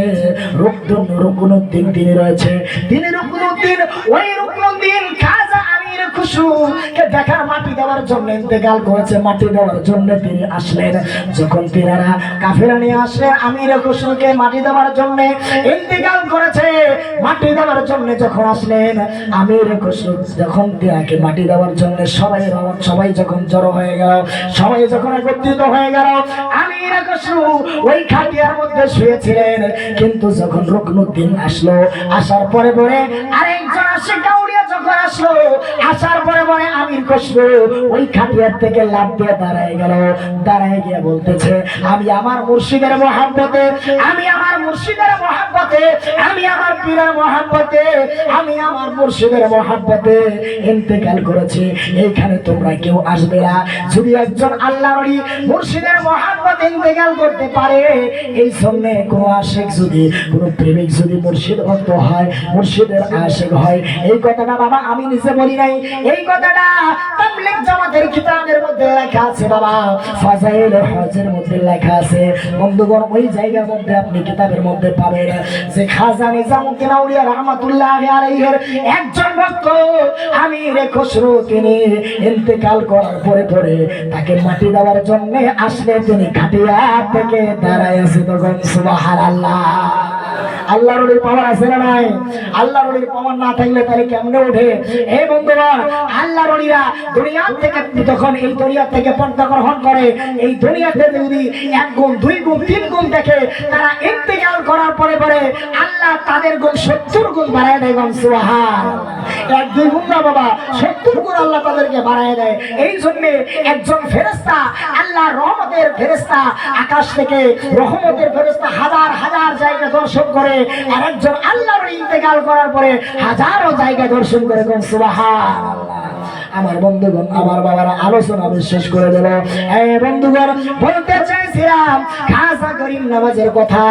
রুকনুদ্দিন তিনি রয়েছে। তিনি রুকনুদ্দিন, ওই রুকনুদ্দিন খাজা আমির খসরুকে দেখার, মাটি দেওয়ার জন্য ইন্তেকাল করেছে, মাটি দেওয়ার জন্য তিনি আসলেন। যখন তিনারা কাফেলা নিয়ে আসলেন আমির খসরুকে মাটি দেওয়ার জন্য, ইন্তেকাল করেছে, মাটি দেওয়ার জন্য যখন আসলেন আমির খসরু, যখন তিনাকে মাটি দেওয়ার জন্য সবাই যখন জড়ো হয়ে গেল, সবাই যখন একত্রিত হয়ে গেল, আমির খসরু ওই খাটিয়ার মধ্যে শুয়েছিলেন। কিন্তু যখন রুকনুদ্দিন আসলো, আসার পরে পরে আরেকজন আশিক আউলিয়া যখন আসলো, আসার পরে পরে আমির খসরু ওই খাটিয়ার থেকে লাফ দিয়ে দাঁড়ায় গেল। দাঁড়ায় গিয়ে বলতেছে, আমি আমার মুর্শিদের মহব্বতে, আমি আমার মুর্শিদের মহব্বতে, আমি আমার পীরের মহব্বতে, আমি আমার মুর্শিদের মহব্বতে ইন্তেকাল করেছি। এইখানে তোমরা কেউ আসবে না। যদি একজন আল্লাহর ওলি মুর্শিদের মহব্বতে ইন্তেকাল করতে পারে, এই জন্য কোনো আশিক যদি, কোনো প্রেমিক যদি মুর্শিদ ভক্ত হয়, মুর্শিদের আশিক হয়, এই কথাটা বাবা আমি নিজে বলি নাই, এই কথাটা তাবলীগ জামাতের কিতাবের মধ্যে লেখা আছে বাবা, ফাজাইল হজের মধ্যে লেখা আছে। বন্ধুগণ, ওই জায়গার মধ্যে আপনি কিতাবের মধ্যে পাবেন যে খাজা নিজামউদ্দিন আউলিয়া রাহমাতুল্লাহ আলাইহির একজন ভক্ত আমির খসরু, তিনি ইন্তেকাল করার পরে পরে তাকে মাটি দেওয়ার জন্য আসলে তিনি খাটিয়া থেকে দাঁড়ায় আছে। তখন সুবহানাল্লাহ, আল্লাহর ওলির পাওয়ার আছে না নাই? আল্লাহর ওলির পাওয়ার না থাকলে তাহলে কেমনে ওঠে? এই বন্ধুগণ, আল্লাহর ওলিরা দুনিয়া থেকে যখন এই দুনিয়া থেকে পর্দা গ্রহণ করে, এই দুনিয়াতে যদি 1 গুণ 2 গুণ 3 গুণ দেখে, তারা ইন্তেকাল করার পরে পরে আল্লাহ তাদের গুণ 70 গুণ বাড়ায় দেয়। সুবহানাল্লাহ, 1-2 গুণ না বাবা, 70 গুণ আল্লাহ তাদেরকে বাড়ায় দেয়। এই জন্য একজন ফেরেশতা, আল্লাহর রহমতের ফেরেশতা, আকাশ থেকে রহমতের ফেরেশতা হাজার হাজার জায়গা দর্শন করে, আর একজন আল্লাহর ইন্তেকাল করার পরে হাজারো জায়গা দর্শন করে। সুবহানাল্লাহ। আমার বন্ধুগণ, আমার বাবারা, আলোচনা শেষ করে দেব। এই বন্ধুগণ, বলতে চাইছিলাম খাজা গরিব নওয়াজের কথা।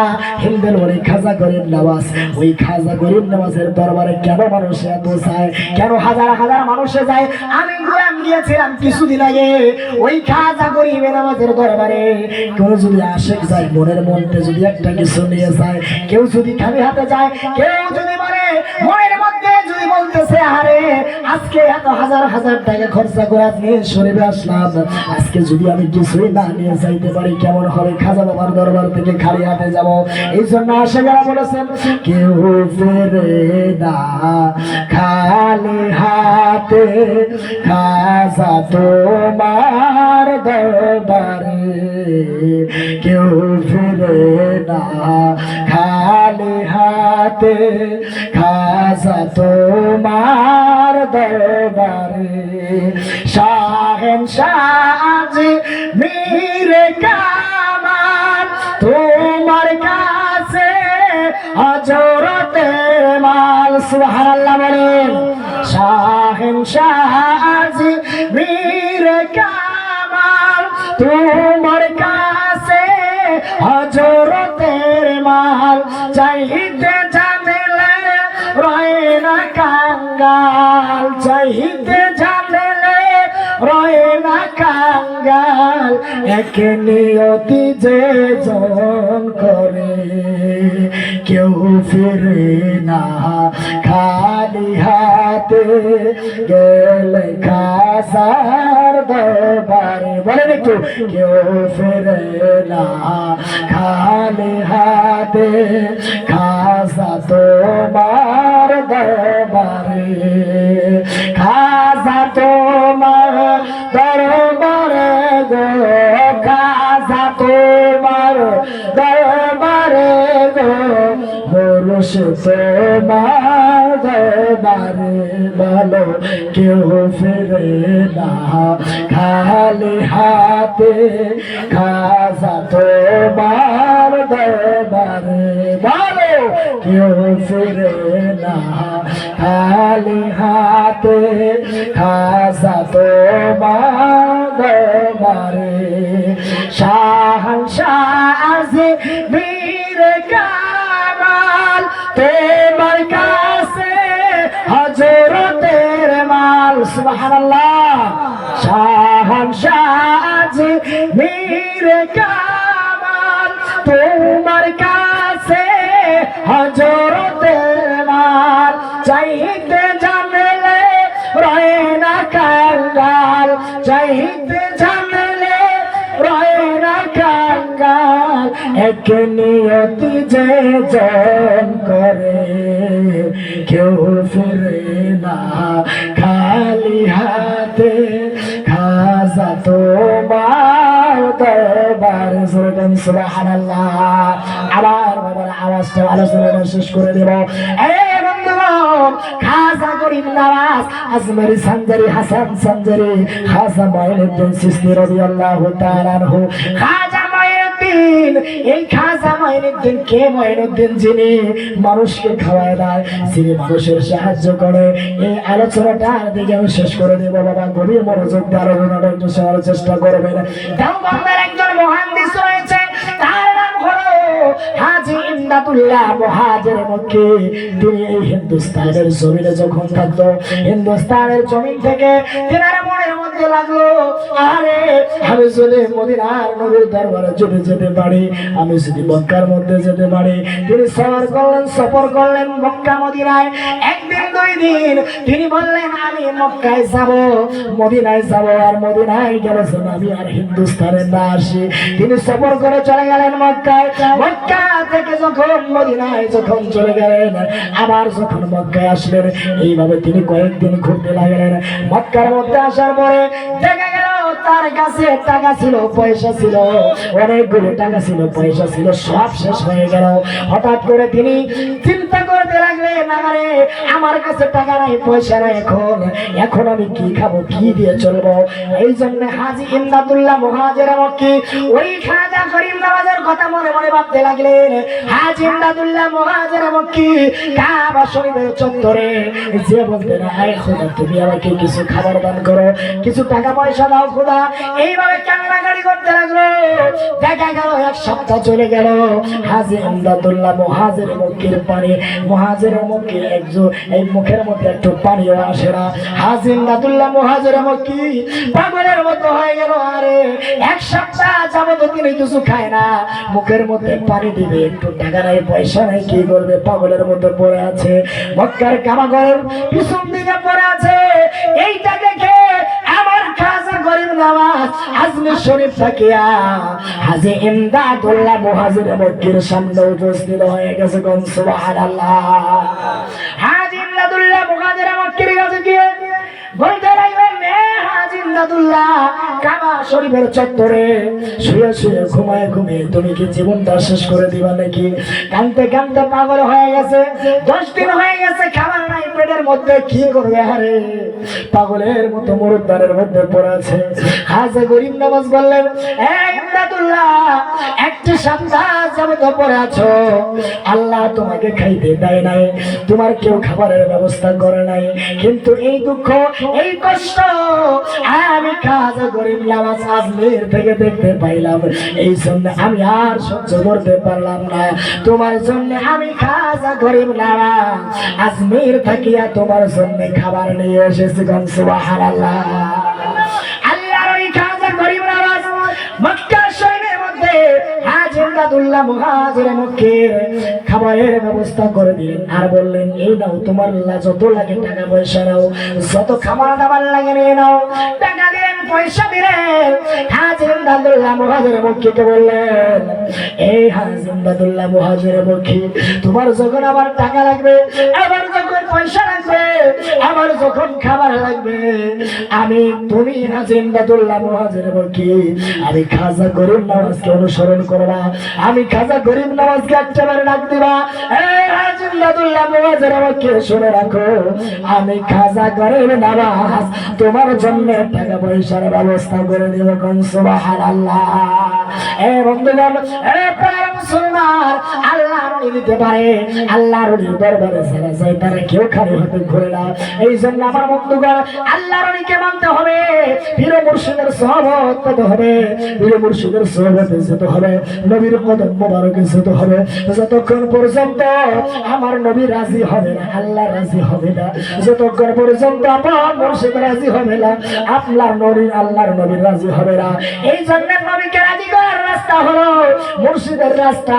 হিন্দের ওই খাজা গরিব নওয়াজ, ওই খাজা গরিব নওয়াজের দরবারে কেন মানুষ এত যায়, কেন হাজার হাজার মানুষে যায়? আমি ঘুরাম গিয়েছিলাম কিছুদিন আগে, ওই খাজা গরিব নওয়াজের দরবারে কেউ যদি আশিক যায়, মনের মধ্যে যদি একটা কিছু নিয়ে যায়, কেউ যদি খালি হাতে যায়, কেউ যদি বলে মনের মধ্যে যদি বলতেছে আরে আজকে এত হাজার হাজার টাকা খরচা করে আজকে শরীরে আসলাম, আজকে যদি আমি কিছুই না নিয়ে যাইতে পারি কেমন হবে? খাজা বাবার দরবার থেকে খালি হাতে যাব। এই জন্য আশেকেরা বলেছেন কেউ ফেরে না খালি হাতে, খাজা তোমার দরবারে কেউ ফেরে না খালি হাতে, খাজা তোমার দরবারে। শাহেনশাহ মীরে কামাল তোমার কাছে হযরতে মাল। সুবহানাল্লাহ বলেন। শাহেনশাহ মীরে কামাল তোমার কাছে হযরতের মাল, চাইতে জানলে রয় না কাঙ্গাল, চাইতে জানলে রয় না কাঙ্গাল, এক নিয়তি যে জন করে কেউ ফিরে না খালি হাতে, গেলে খাজার দরবারে। বলেন একটু, কেউ ফিরে না খালি হাতে, খাজা তোমার দরবারে, খাজা তোমার দরবারে গো, খাজা তোমার দরবারে গো, মুর্শিদ তোমার দরবারে। বলো কেউ ফিরে না খালি হাতে, খাজা তোমার দরবারে। বলো কেউ ফিরে না খালি হাতে, খাজা তোমার দরবারে। শাহেনশাহ মীরে কামাল তোমার কাছে হযরতের মাল। সুবহানাল্লাহ। শাহেনশাহ মীরে কামাল তোমার কাছে হযরতের মাল, চাইতে জানলে রয় না কাঙ্গাল, চাইতে জানলে রয় না কাঙ্গাল, এক নিয়তি যে জন করে কেউ ফিরে না খালি হাতে, খাজা তোমার দরবারে। সুবহানাল্লাহ। আবার বাবার আওয়াজটা আলোচনা শেষ করে দেব। এই বন্ধুগণ, খাজা গরিব নওয়াজ আজমেরি সানজারি হাসান সানজারি, খাজা মাইনুদ্দিন চিশতি রাদিয়াল্লাহু তাআলা আনহু, খাজা মাইনুদ্দিন মঈনুদ্দিন, এই খাজা মঈনুদ্দিন কে? মঈনুদ্দিন যিনি মানুষকে খাওয়ায় দেয়, যিনি মানুষের সাহায্য করে। এই আলোচনাটার দিকে আমি শেষ করে দেবো বাবা, গভীর মনোযোগ দিয়ে আলোচনাটা একটু শোনার চেষ্টা করবেন। দেওবন্দের একজন মুহাদ্দিস রয়েছে, তার নাম হলো হাজী ইমদাদুল্লাহ মুহাজির মক্কি। তিনি এই হিন্দুস্তানের জমিনে যখন থাকতো, হিন্দুস্তানের জমিন থেকে তেনার মনের মধ্যে লাগলো, আরে আমি যদি মদিনার নবীর দরবারে যদি যেতে পারি, আমি যদি মক্কার মধ্যে যেতে পারি। তিনি সফর করলেন মক্কা মদিনায়। একদিন দুই দিন তিনি বললেন আমি মক্কায় যাব, মদিনায় যাব, আর মদিনায় গেলে আমি আর হিন্দুস্তানে না আসি। তিনি সফর করে চলে গেলেন মক্কায়। মক্কা থেকে যখন মদিনায় যখন চলে গেলেন, আবার যখন মক্কায় আসলেন, এইভাবে তিনি কয়েকদিন ঘুরতে লাগলেন। মক্কার মধ্যে আসার পরে দেখা গেল তার কাছে টাকা ছিল, পয়সা ছিল, অনেকগুলো টাকা ছিল, পয়সা ছিল, সব শেষ হয়ে গেল। হঠাৎ করে তিনি চিন্তা করতে লাগলেন, আরে আমার কাছে টাকা নাই, পয়সা নাই, এখন আমি কি খাবো, কি দিয়ে চলবো? এই জন্য হাজী ইমদাদুল্লাহ মুহাজির মক্কি ওই খাজা করিম নওয়াজের কথা মনে মনে ভাবতে লাগলেন। হাজী ইমদাদুল্লাহ মুহাজির মক্কি কাবা শরীফের চত্বরে যে বলতেন, আয় খোদা তুমি আমাকে কিছু খাবার দান করো, কিছু টাকা পয়সা দাও খোদা। এইভাবে কান্নাকাটি করতে লাগলো। দেখা গেল এক সপ্তাহ চলে গেল, হাজী ইমদাদুল্লাহ মুহাজির মক্কির পানি, মুহাজির মক্কি একজন এই মুখের মধ্যে একটু পানিও আসে না। হাজী ইমদাদুল্লাহ মুহাজির মক্কি পাগলের মতো হয়ে গেল। আরে এক সপ্তাহ যাবত তিনি কিছু খায় না, মুখের মধ্যে পানি দিবে, একটু টাকা নাই, পয়সা নাই, কি করবে? পাগলের মধ্যে পড়ে আছে, মক্কার কাবাগরের পিছন দিকে পড়ে আছে। এইটা দেখে আমার খাজা গরিব নওয়াজ আজমির শরীফ থাকিয়া হাজী ইমদাদুল্লাহ মুহাজির মক্কির সামনে উপস্থিত হয়ে গেছে। কোন সুবহানাল্লাহ। হাজী ইমদাদুল্লাহ মুহাজির মক্কির কাছে গিয়ে বলতে লাগলেন, হাজী ইমদাদুল্লাহ কাবা শরীফের চত্বরে শুয়ে শুয়ে ঘুমায় ঘুমিয়ে তুমি কি জীবনটা শেষ করে দিবা নাকি? কানতে কানতে পাগল হয়ে গেছে, 10 দিন হয়ে গেছে, খাবার নাই পেটের মধ্যে, কি করবে? আরে পাগলের মতো মুরুদ্দারের মধ্যে পড়ে আছে। হাজী গরিব নওয়াজ বললেন, ইমদাদুল্লাহ একটি সপ্তাহ যাবত পড়ে আছো, আল্লাহ তোমাকে খাইতে দেয় নাই, তোমার কেউ খাবারের ব্যবস্থা করে নাই, কিন্তু এই দুঃখ এই কষ্ট আমি খাজা গরিব নওয়াজ আজমির থেকে দেখতে পাইলাম, এই জন্য আমি আর সহ্য করতে পারলাম না। তোমার জন্য আমি খাজা গরিব নওয়াজ আজমির থাকিয়া তোমার জন্য খাবার নিয়ে এসেছি। সুবহানাল্লাহ। আল্লাহর ওই খাজা গরিব নওয়াজ মক্কা শরীফের মধ্যে হাজী ইমদাদুল্লাহ মুহাজির মক্কির খাবারের ব্যবস্থা করে দিলেন, আর বললেন, এই নাও তোমার যত লাগে টাকা পয়সা নাও, যত খাবার দাবার লাগে নিয়ে নাও। টাকা দিলেন, পয়সা দিলেন। হাজী ইমদাদুল্লাহ মুহাজির মক্কিকে বললেন, এই হাজী ইমদাদুল্লাহ মুহাজির মক্কি, তোমার যখন আবার টাকা লাগবে, আবার যখন পয়সা লাগবে, আবার যখন খাবার লাগবে, তুমি হাজী ইমদাদুল্লাহ মুহাজির মক্কি, আমি খাজা গরিব নওয়াজকে অনুসরণ করবা, আমি খাজা গরিব নওয়াজকে একটাবারে ডাক দিবা। এই হাজী ইমদাদুল্লাহ মুহাজির মক্কি শুনে রাখো, আমি খাজা গরিব নওয়াজ তোমার জন্য টাকা পয়সার ব্যবস্থা করে দেব। কোন সুবহানাল্লাহ। এই বন্ধুগণ, এই প্রাণ মুসলমান, আল্লাহ রনি দিতে পারে, আল্লাহ রনির দরবারে যারা যায় তারা কেউ খালি হাতে ঘুরে না। এই জন্য আমার বন্ধুগণ, আল্লাহ রনিকে মানতে হবে, পীর মুর্শিদের সহবত পেতে হবে, পীর মুর্শিদের সহবতে যেতে হবে, নবীর কদম মোবারকে যেতে হবে। যতক্ষণ পর্যন্ত আমার নবী রাজি হবে না, আল্লাহ রাজি হবে না, যতক্ষণ পর্যন্ত আপনার মুর্শিদ রাজি হবে না, আপনার নবী আল্লাহর নবী রাজি হবে না। এই জন্য নবীকে রাজি করার রাস্তা হলো মুর্শিদের রাস্তা।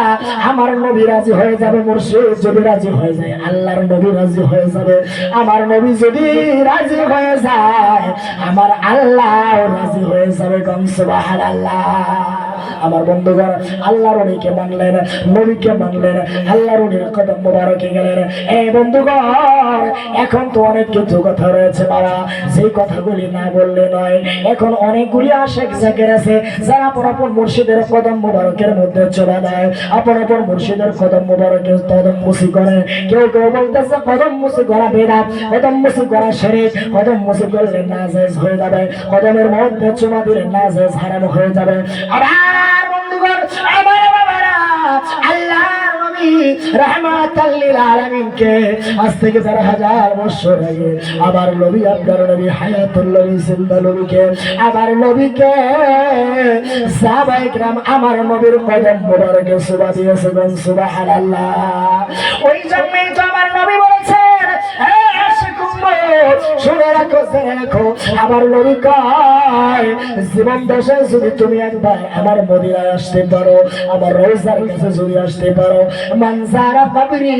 আমার নবী রাজি হয়ে যাবে, মুর্শিদ যদি রাজি হয়ে যায়, আল্লাহর নবী রাজি হয়ে যাবে। আমার নবী যদি রাজি হয়ে যায়, আমার আল্লাহ রাজি হয়ে যাবে। কোন সুবহানাল্লাহ। আমার বন্ধুগণ, আল্লাহর নবীকে মানলেন, নবীকে মানলেন, আল্লাহর নবীর কদম মোবারকে গেলেন। এই বন্ধুগণ, এখন তো অনেক কিছু কথা রয়েছে বাবা, সেই কথাগুলি না বললে নয়। এখন অনেকগুলি আশেক জাকের আছে যারা আপন মুর্শিদের কদম মোবারকের মধ্যে চলে যায়, আপন মুর্শিদের কদম মোবারকের কদম মুসি করে। কেউ কেউ বলতেছে কদম মুসি করা বেদাত, কদম মুসি করা শিরক, কদম মুসি করলে নাজায়েজ হয়ে যাবে, কদমের মধ্যে চুমা দিলে নাজায়েজ হারাম হয়ে যাবে। আবার বন্ধুগণ, রাহমাতাল লিল আলামিনকে আজ থেকে 4000 বছর আগে আবার নবী আপনার নবী হায়াতুল নবী জিন্দা নবীকে আবার নবীকে সাহাবায়ে কেরাম আমার নবীর কদম মোবারকে সুবা দিয়েছেন সুবহানাল্লাহ। ওই জন্যই তো আমার নবী বলেছেন শুনে রাখো জেনে রাখো আমার নবী কয় জীবন দশে যদি তুমি একবার আমার মদিনায় আসতে পারো আমার রওজার কাছে যদি আসতে পারো মান যারা কবরি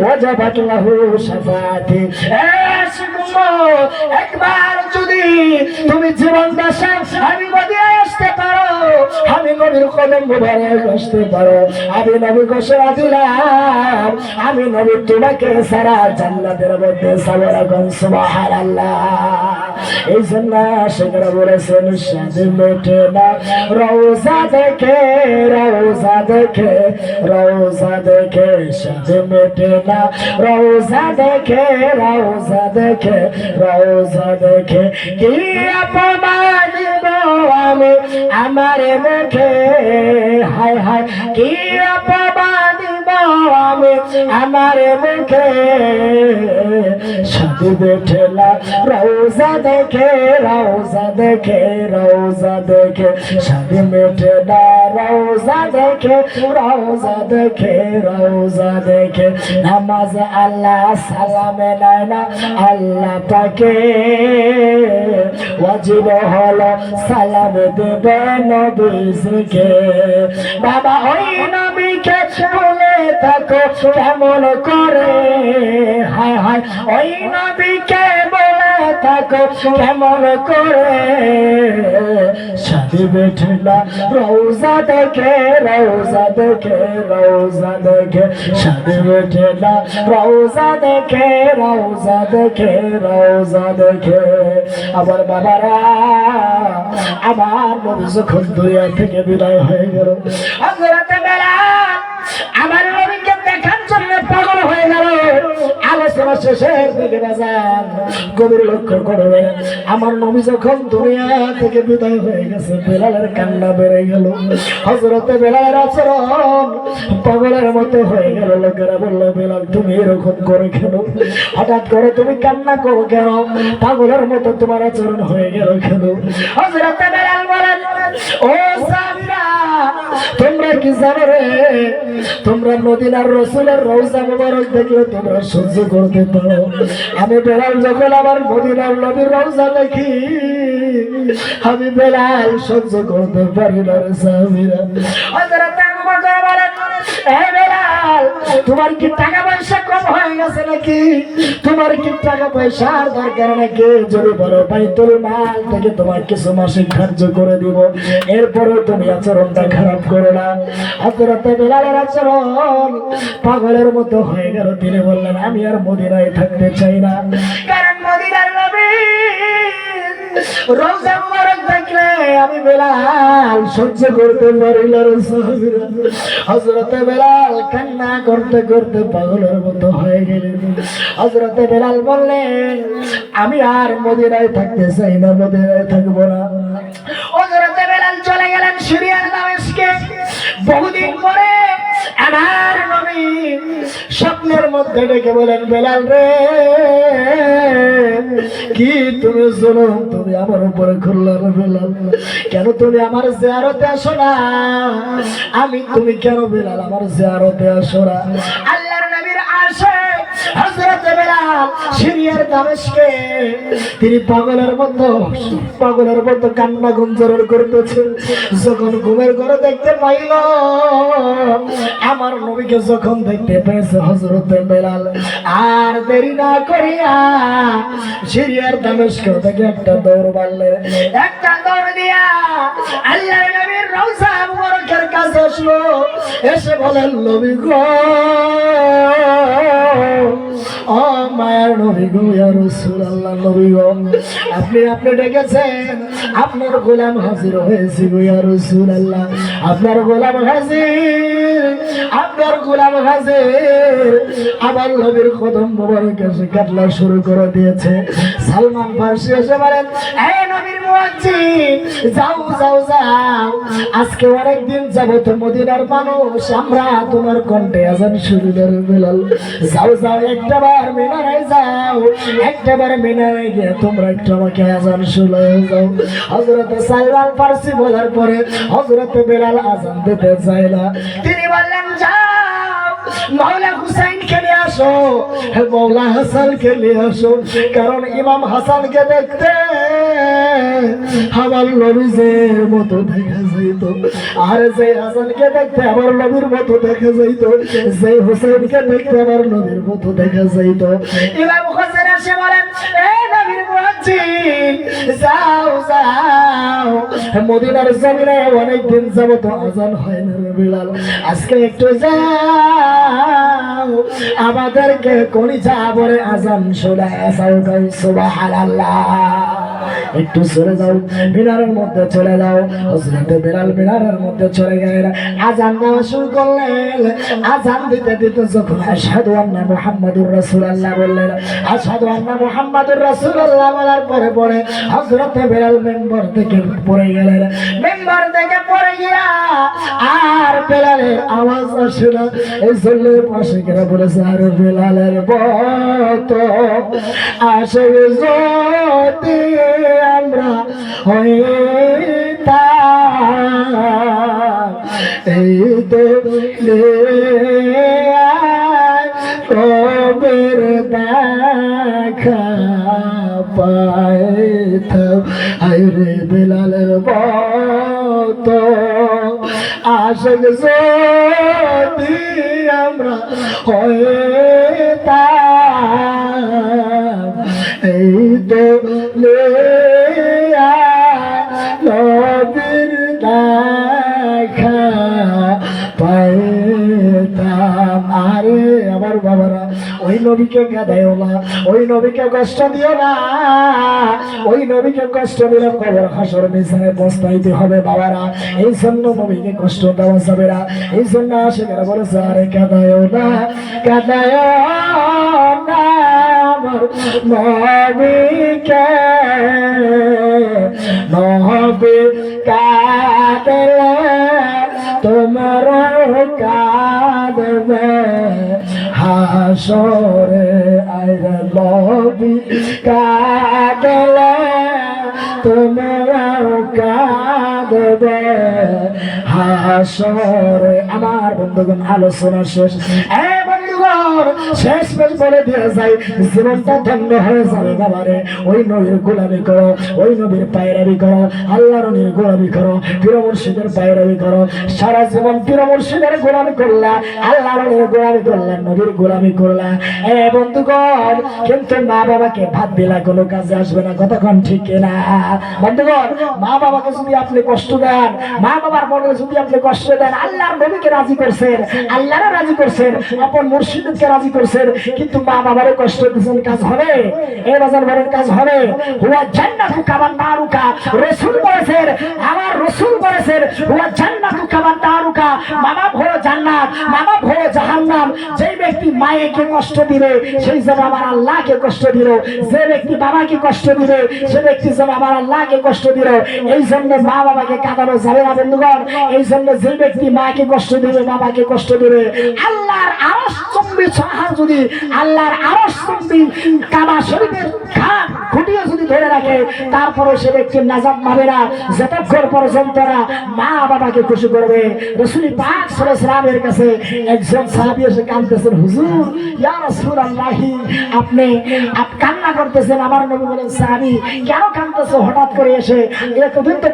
ওয়াজাবাত লাহু শাফাআতি। একবার যদি তুমি জীবন দশে আমি মদিনায় আসতে পারো আমি নবীর কদম মোবারক আসতে পারো আমি নবী ঘোষণা দিলাম আমি নবী তোমাকে সারা জান্নাতের মধ্যে সালাম সুবহানাল্লাহ। এই জন্য সেখানে বলেছেন সাথে মেটে না রওজা দেখে রওজা দেখে রওজা দেখে সাথে মেটে না রওজা দেখে রওজা দেখে রওজা দেখে কি অপমান আমি আমার মুখে হায় হায় কি অপমান আমি আমার মুখে সাথে বেঠেলা রওজা দেখে রওজা দেখে রওজা দেখে সাথে মেটে না রওজা দেখে রওজা দেখে রওজা দেখে নামাজ আল্লাহ সালামে নেয় না আল্লাহ পাকে ওয়াজিব হলো সালাম দেবে নবীকে। বাবা ওই নবীকে বলে থাকো কেমন করে হায় হায় ওই নবীকে বলে থাকো কেমন করে সাথে বেঠেলা রওজা দেখে রওজা দেখে রওজা দেখে সাথে বেঠেলা রওজা দেখে রওজা দেখে রওজা দেখে। আবার বাবারা আমার নবী যখন দুনিয়া থেকে বিদায় হয়ে গেল হযরতে বেলাল আমার নবীকে দেখার জন্য পাগল হয়ে গেল। আলোচনা শেষের দিকে বাজান গভীর লক্ষ্য করবে আমার নবী যখন দুনিয়া থেকে বিদায় হয়ে গেছে বেলালের কান্না বেড়ে গেল। হযরতে বেলালের আচরণ পাগলের মতো হয়ে গেল। লোকেরা বলল বেলাল তুমি এরকম করে কেন হঠাৎ করে তুমি কান্না করো কেন পাগলের মতো তোমার আচরণ হয়ে গেল কেন। হযরতে বেলাল বলেন ও সাহাবীরা তোমরা কি জানো রে তোমরা মদিনার রাসূলের রওজা মোবারক দেখলে তোমরা সহ্য করতে পারো আমি বেলাল যখন আমার মদিনার নবীর রওজা দেখি আমি বেলাল সহ্য করতে পারি না রে সাহাবীরা। হযরত আবু বকর বলেন এ বেলাল তোমার কি টাকা পয়সা কম হয়ে গেছে নাকি তোমার কি টাকা পয়সার দরকার নাকি যদি বলো বাইতুল মাল থেকে তোমার কিছু মাসিক খরচ করে দিব এরপরে তুমি আচরণটা খারাপ করো না। হযরত বেলালের আচরণ পাগলের মতো হয়ে গেল। তিনি বললেন আমি আর মদিনায় থাকতে চাই না কারণ মদিনার নবী রওজা মোবারক দেখলে আমি বেলাল সহ্য করতে পারি না রে সাহাবীরা। হযরতে বেলাল কান্না করতে করতে পাগলের মতো হয়ে গেলেন। হযরতে বেলাল বললেন আমি আর মদিনায় থাকতে চাই না মদিনায় থাকবো না। হযরতে বেলাল চলে গেলেন সিরিয়ার দামেস্কে। বহুদিন পরে আমার নবী স্বপ্নের মধ্যে ডেকে বলেন বেলাল রে কি তুমি জুলুম তুমি আমার উপরে করলে বেলাল কেন তুমি আমার জিয়ারতে আসো না আমি তুমি কেন বেলাল আমার জিয়ারতে আসো না। আল্লাহর নবীর আশিক হযরত বেলাল সিরিয়ার দামেস্কে তিনি পাগলের মতো কান্না গুঞ্জন করতেছেন। যখন ঘুমের ঘরে দেখতে পাইল আমার নবীকে যখন দেখতে পেয়েছে হযরত বেলাল আর দেরি না করিয়া সিরিয়ার দামেস্ক থেকে একটা দৌড় মারলেন। একটা দৌড় দিয়া আল্লাহর নবীর রওজা মুবারকের কাছে আসলো। এসে বলেন নবী গো ও মায়ের নবী গো ইয়া রাসূলুল্লাহ নবী গো আপনি ডেকেছেন আপনার গোলাম হাজির হয়েছে গো ইয়া রাসূলুল্লাহ আপনার গোলাম হাজির আপনার গোলাম হাজির। আমার নবীর কদম মোবারক এসে কাটলা শুরু করে দিয়েছে। সালমান ফারসি এসে বলেন, এই নবীর মুয়াজ্জিন, যাও যাও যাও, আজকে অনেকদিন যাবত মদিনার মানুষ আমরা তোমার কণ্ঠে আজান শুরু করে বেলাল, যাও যাও একটাবার মিনারে যাও, একটাবার মিনারে গিয়ে তোমরা একটু আমাকে আজান শুনাও যাও। হযরত সালমান ফারসি বলার পরে হযরত বেলাল আজান দিতে চায় না, তিনি বললেন, যাও মাওলা হুসাইন কে নিয়ে আসো, মাওলা হাসান কে নিয়ে আসো, কারণ ইমাম হাসানকে দেখতে আমার নবীর মতো দেখা যাইত, আর যে হাসানকে দেখতে আমার নবীর মতো দেখা যাইত, যে হুসাইনকে দেখতে আমার নবীর মতো দেখা যাইত। ইমাম হাসান এসে বলেন, এই নবীর মুয়াজ্জিন, যাও যাও, মদিনার জমিনে অনেকদিন যাবত আজান হয় না রে বেলাল, আজকে একটু যাও, আমাদেরকে কলিজা ভরে আজান শোনায় যাও, সুবহানাল্লাহ। একটু চলে যাও, মিনারের মধ্যে চলে যাও। হযরত বেলাল মিনারের মধ্যে চলে গেলেন, আজান দেওয়া শুরু করলেন। আজান দিতে দিতে যখন আশহাদু আন্না মুহাম্মাদুর রাসূলুল্লাহ বললেন, আশহাদু আন্না মুহাম্মাদুর রাসূলুল্লাহ বলার পরে পরে হযরত বেলাল মেম্বার থেকে পড়ে গেলেন। মেম্বার থেকে পড়ে গিয়া আর বেলালের আওয়াজ আসে না। এই জন্য পাশে গিয়ে বলেছে, আর বেলালের মতো আসে যদি আমরা হইতাম, এই তো কবের দেখা পাইতাম, আরে বেলালের মতো আশিক যদি আমরা হইতাম, এই তো নবীর দেখা পাইতাম। আরে আমার বাবারা, ওই নবীকে গাদাইও না, ওই নবীকে কষ্ট দিও না, ওই নবীকে কষ্ট দিলে কবর হাসর মিজানে পৌঁছাইতে হবে বাবারা। এই জন্য নবীকে কষ্ট দেওয়া যাবে না, এই জন্য আশিকেরা বলেছে, আরে কাদাইও না, কাদাইও না আমার নবীকে, নবী কাঁদলে তোমার কাঁদবে হাসরে, আইরে নবী কাঁদলে তোমার কাঁদবে হাসরে। আমার বন্ধুগণ, আলোচনা শেষ। শেষ মেশ বলে দিয়ে যায়, জীবনটা ধন্য হয়ে যাবে বাবারে। ওই নবীর গোলামি করো, ওই নবীর পায়রাবি করো, আল্লাহর নবীর গোলামি করো, পীর মুর্শিদের পায়রাবি করো। সারা জীবন পীর মুর্শিদের গোলামি করলা, আল্লাহর নবীর গোলামি করলা, নবীর গোলামি করলা। বন্ধুগণ, কিন্তু মা বাবাকে ভাত দিলা কোনো কাজে আসবে না, কতক্ষণ ঠিক কিনা বন্ধুগণ? মা বাবাকে যদি আপনি কষ্ট দেন, মা বাবার মনে যদি আপনি কষ্ট দেন, আল্লাহর নবীকে রাজি করছেন, আল্লাহরা রাজি করছেন, আপন মুর্শিদকে রাজি করছেন, কিন্তু মা বাবারে কষ্ট দিচ্ছেন, কাজ হবে? এই বাজার বাড়ির কাজ হবে? হুয়া জান্নাতু কামান নারুকা, রাসূল বলেছেন, আমার রাসূল বলেছেন, হুয়া জান্নাতু কামান নারুকা, মা বাপ হলো জান্নাত, মা বাপ হলো জাহান্নাম। যে ব্যক্তি মায়েকে কষ্ট দিবে সেই যেন আমার আল্লাহকে কষ্ট দিল, যে ব্যক্তি বাবাকে কষ্ট দিবে সে ব্যক্তি যেন আমার আল্লাহকে কষ্ট দিল। এই জন্য মা বাবাকে কাঁদানো যাবে না বন্ধুগণ। এই জন্য যে ব্যক্তি মাকে কষ্ট দিবে, বাবাকে কষ্ট দিবে, আল্লাহর আরশ চুম্বি ছাহা যদি, আল্লাহর আরশ চুম্বি কাবা শরীফের খাট খুঁটিয়ে যদি ধরে রাখে, তারপরে সে ব্যক্তি নাজাত পাবে না যতক্ষণ পর্যন্ত না মা বাবাকে খুশি করবে। রাসূল পাক সাল্লাল্লাহু আলাইহি ওয়াসাল্লামের কাছে একজন সাহাবী এসে কাঁদতেছেন, হুজুর ইয়া রাসূলুল্লাহ, আপনি কান্না করতেছেন। আমার নবী বলেন, সাহাবী কেন কাঁদতেছো হঠাৎ করে এসে? এতদিন তো